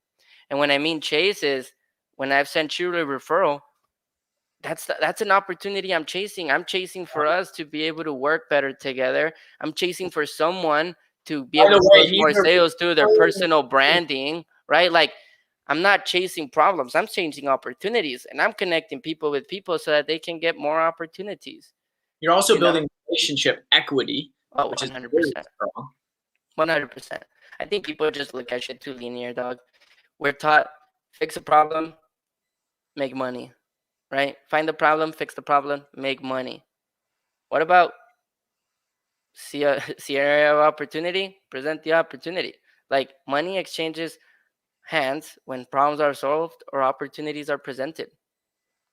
And when I mean chase is when I've sent you a referral, that's an opportunity I'm chasing. I'm chasing for us to be able to work better together. I'm chasing for someone to be By able the to way, close he's more sales through their a personal branding, right? Like I'm not chasing problems. I'm chasing opportunities, and I'm connecting people with people so that they can get more opportunities. you're also You know? building relationship equity, Oh, which is really 100%. strong. 100%. I think people just look at shit too linear, dog. We're taught fix a problem, make money, right? Find the problem, fix the problem, make money. What about see a see an area of opportunity, present the opportunity. Like money exchanges hands when problems are solved or opportunities are presented,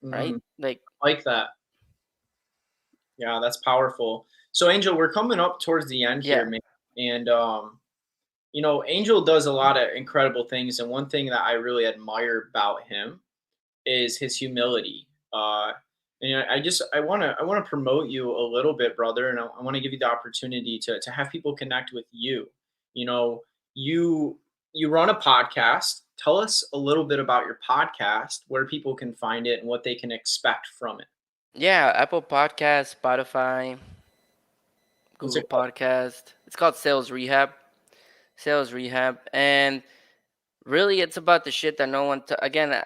right? Mm, Like like that. Yeah, that's powerful. So, Angel, we're coming up towards the end here, yeah, man. And Angel does a lot of incredible things, and one thing that I really admire about him is his humility. And I want to promote you a little bit, brother, and I want to give you the opportunity to have people connect with you. You know, you you run a podcast. Tell us a little bit about your podcast, where people can find it, and what they can expect from it. yeah. Apple Podcast, Spotify, What's Google it called? Podcast. It's called Sales Rehab. Sales Rehab, and really, it's about the shit that no one. Again,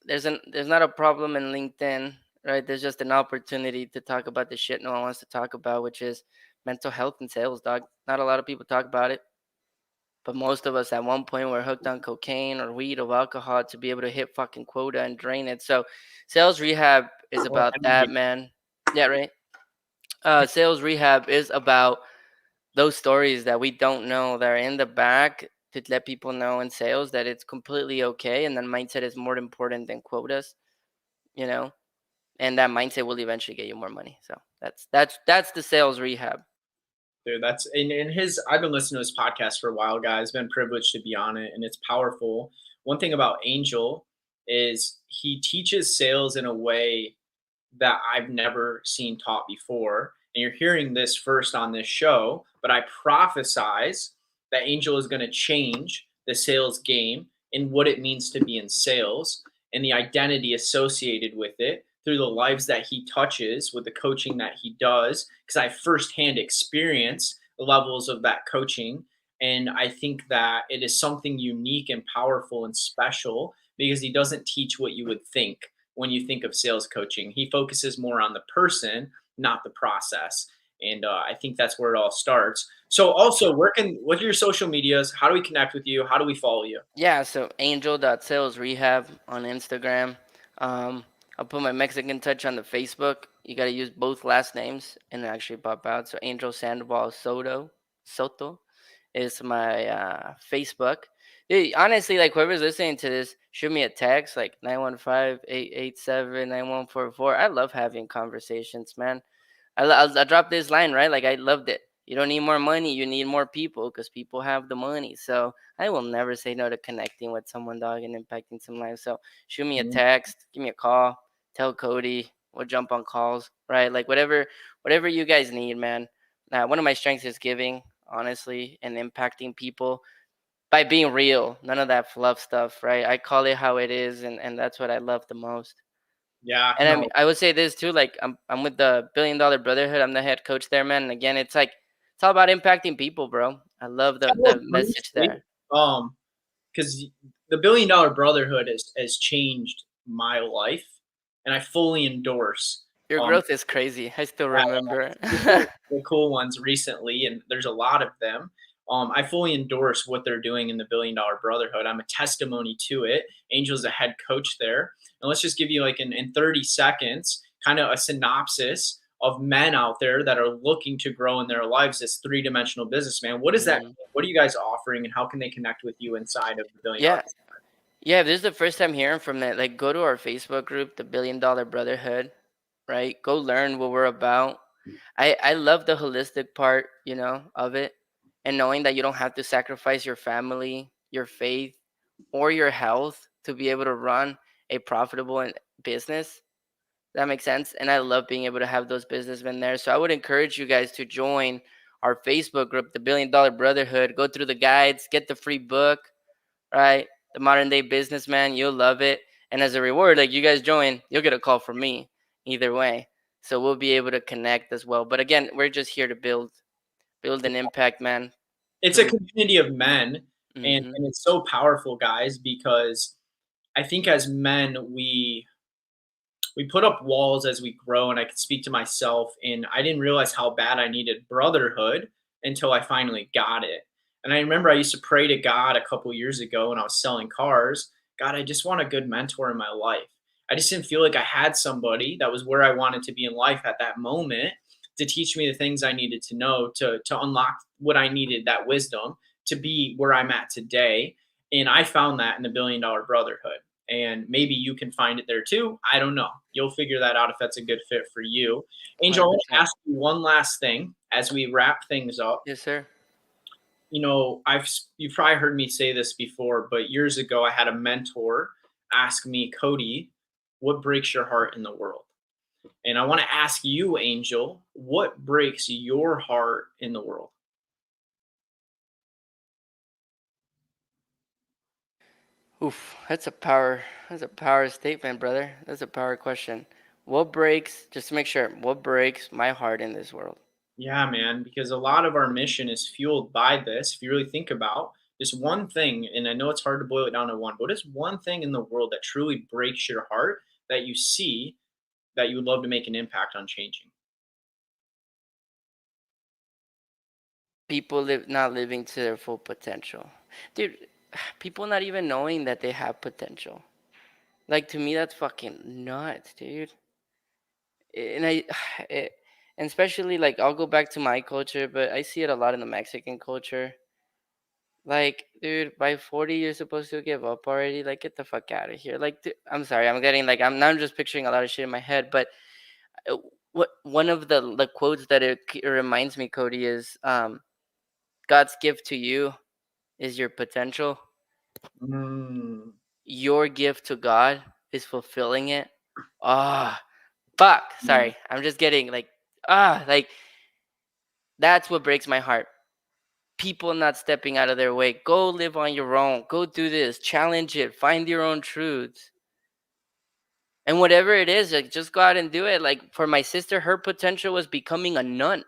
there's not a problem in LinkedIn, right? There's just an opportunity to talk about the shit no one wants to talk about, which is mental health and sales, dog. Not a lot of people talk about it, but most of us at one point were hooked on cocaine or weed or alcohol to be able to hit fucking quota and drain it. So, sales rehab is Or about that, energy? man. Yeah, right. Sales rehab is about those stories that we don't know that are in the back to let people know in sales that it's completely okay and that mindset is more important than quotas, you know, and that mindset will eventually get you more money. So that's the sales rehab. Dude, that's in his. I've been listening to his podcast for a while, guys. Been privileged to be on it, and it's powerful. One thing about Angel is he teaches sales in a way that I've never seen taught before. And you're hearing this first on this show, but I prophesize that Angel is going to change the sales game and what it means to be in sales and the identity associated with it through the lives that he touches with the coaching that he does. Because I firsthand experience the levels of that coaching. And I think that it is something unique and powerful and special because he doesn't teach what you would think when you think of sales coaching. He focuses more on the person, not the process. And I think that's where it all starts. So, also, what are your social medias? How do we connect with you? How do we follow you? Yeah, so angel.salesrehab on Instagram. I'll put my Mexican touch on the Facebook. You got to use both last names and it actually pop out. So Angel Sandoval Soto is my Facebook. Dude, honestly, like whoever's listening to this, shoot me a text like 915-887-9144. I love having conversations, man. I dropped this line, right? Like I loved it. You don't need more money, you need more people because people have the money. So I will never say no to connecting with someone, dog, and impacting some lives. So shoot me a Mhm. text, give me a call, tell Cody, we'll jump on calls, right? Like whatever you guys need, man. One of my strengths is giving, honestly, and impacting people by being real. None of that fluff stuff, right? I call it how it is, and that's what I love the most. Yeah, And no, I would say this too, like I'm with the $1 Billion Brotherhood. I'm the head coach there, man. And again, it's all about impacting people, bro. I love the message honestly, there. because the $1 Billion Brotherhood has changed my life, and I fully endorse. Your Um, growth is crazy. I still yeah, remember. the cool ones recently, and there's a lot of them. I fully endorse what they're doing in the Billion Dollar Brotherhood. I'm a testimony to it. Angel's a head coach there. And let's just give you like in 30 seconds, kind of a synopsis of men out there that are looking to grow in their lives as three-dimensional businessman. What does that mean? What are you guys offering, and how can they connect with you inside of the Billion Dollar? Yeah. Yeah, if this is the first time hearing from that, like go to our Facebook group, the Billion Dollar Brotherhood, right? Go learn what we're about. I love the holistic part, of it, and knowing that you don't have to sacrifice your family, your faith, or your health to be able to run a profitable business. That makes sense. And I love being able to have those businessmen there. So I would encourage you guys to join our Facebook group, the Billion Dollar Brotherhood. Go through the guides, get the free book, right? The Modern Day Businessman. You'll love it. And as a reward, like you guys join, you'll get a call from me either way. So we'll be able to connect as well. But again, we're just here to build an impact, man. It's a community of men, and Mm-hmm. it's so powerful, guys, because I think as men, we put up walls as we grow, and I can speak to myself, and I didn't realize how bad I needed brotherhood until I finally got it. And I remember I used to pray to God a couple years ago when I was selling cars. God, I just want a good mentor in my life. I just didn't feel like I had somebody that was where I wanted to be in life at that moment to teach me the things I needed to know to unlock what I needed, that wisdom to be where I'm at today. And I found that in the Billion Dollar Brotherhood, and maybe you can find it there too. I don't know. You'll figure that out if that's a good fit for you. Angel, I want to 100%. ask you one last thing as we wrap things up. Yes, sir. You've probably heard me say this before, but years ago I had a mentor ask me, Cody, what breaks your heart in the world? And I want to ask you, Angel, what breaks your heart in the world? Oof, that's a power statement, brother. That's a power question. What breaks, just to make sure, what breaks my heart in this world? Yeah, man, because a lot of our mission is fueled by this. If you really think about this one thing, and I know it's hard to boil it down to one, but it's one thing in the world that truly breaks your heart that you see that you would love to make an impact on changing. People not living to their full potential. Dude, people not even knowing that they have potential. Like to me that's fucking nuts, dude. And it, and especially like I'll go back to my culture, but I see it a lot in the Mexican culture. Like, dude, by 40 you're supposed to give up already. Like, get the fuck out of here. Like, I'm sorry, I'm getting like I'm just picturing a lot of shit in my head. But uh, what one of the quotes that it reminds me, Cody, is God's gift to you is your potential. Mm. Your gift to God is fulfilling it. Ah, fuck. Sorry, I'm just getting like that's what breaks my heart. People not stepping out of their way. Go live on your own. Go do this. Challenge it. Find your own truths. And whatever it is, like just go out and do it. Like for my sister, her potential was becoming a nun.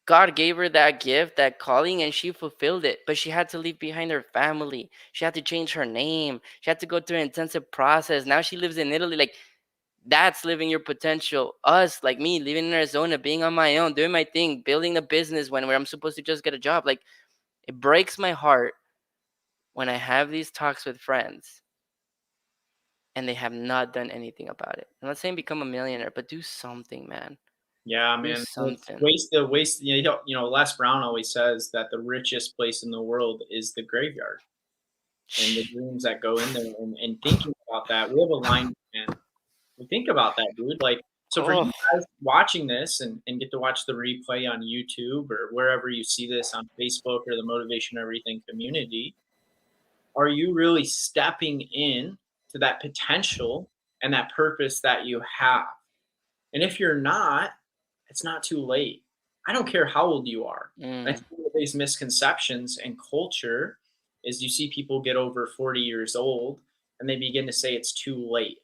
God gave her that gift, that calling, and she fulfilled it. But she had to leave behind her family. She had to change her name. She had to go through an intensive process. Now she lives in Italy. Like that's living your potential. Us, like me, living in Arizona, being on my own, doing my thing, building a business where I'm supposed to just get a job. Like it breaks my heart when I have these talks with friends and they have not done anything about it. I'm not saying become a millionaire, but do something, man. Yeah, Do man. It's something. waste. Les Brown always says that the richest place in the world is the graveyard, and the dreams that go in there. And thinking about that, we have a line, man. We think about that, dude. Like, so for Oh, you guys watching this and get to watch the replay on YouTube or wherever you see this on Facebook or the Motivation Everything community, are you really stepping in to that potential and that purpose that you have? And if you're not, it's not too late. I don't care how old you are. I mm, think one of these misconceptions in culture is you see people get over 40 years old and they begin to say it's too late.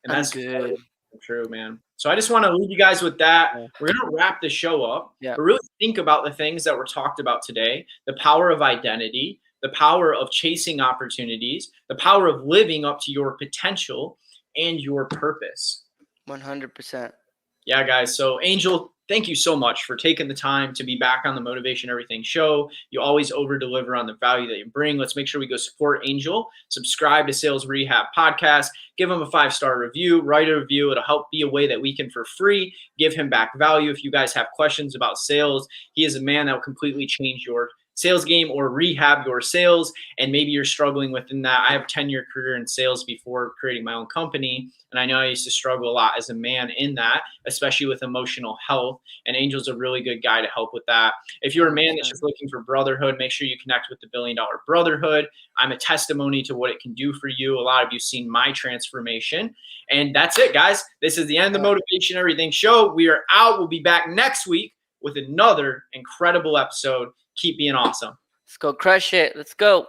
And I'm that's good. true, man. So I just want to leave you guys with that. Yeah. We're going to wrap the show up, Yeah. but really think about the things that were talked about today, the power of identity, the power of chasing opportunities, the power of living up to your potential and your purpose. 100%. Yeah, guys. So, Angel, thank you so much for taking the time to be back on the Motivation Everything show. You always over deliver on the value that you bring. Let's make sure we go support Angel. Subscribe to Sales Rehab Podcast. Give him a 5-star review. Write a review. It'll help be a way that we can, for free, give him back value. If you guys have questions about sales, he is a man that will completely change your sales game or rehab your sales. And maybe you're struggling within that. I have a 10-year career in sales before creating my own company. And I know I used to struggle a lot as a man in that, especially with emotional health. And Angel's a really good guy to help with that. If you're a man that's just looking for brotherhood, make sure you connect with the $1 Billion Brotherhood. I'm a testimony to what it can do for you. A lot of you seen my transformation. And that's it, guys. This is the end of the Motivation Everything show. We are out. We'll be back next week with another incredible episode. Keep being awesome. Let's go crush it. Let's go.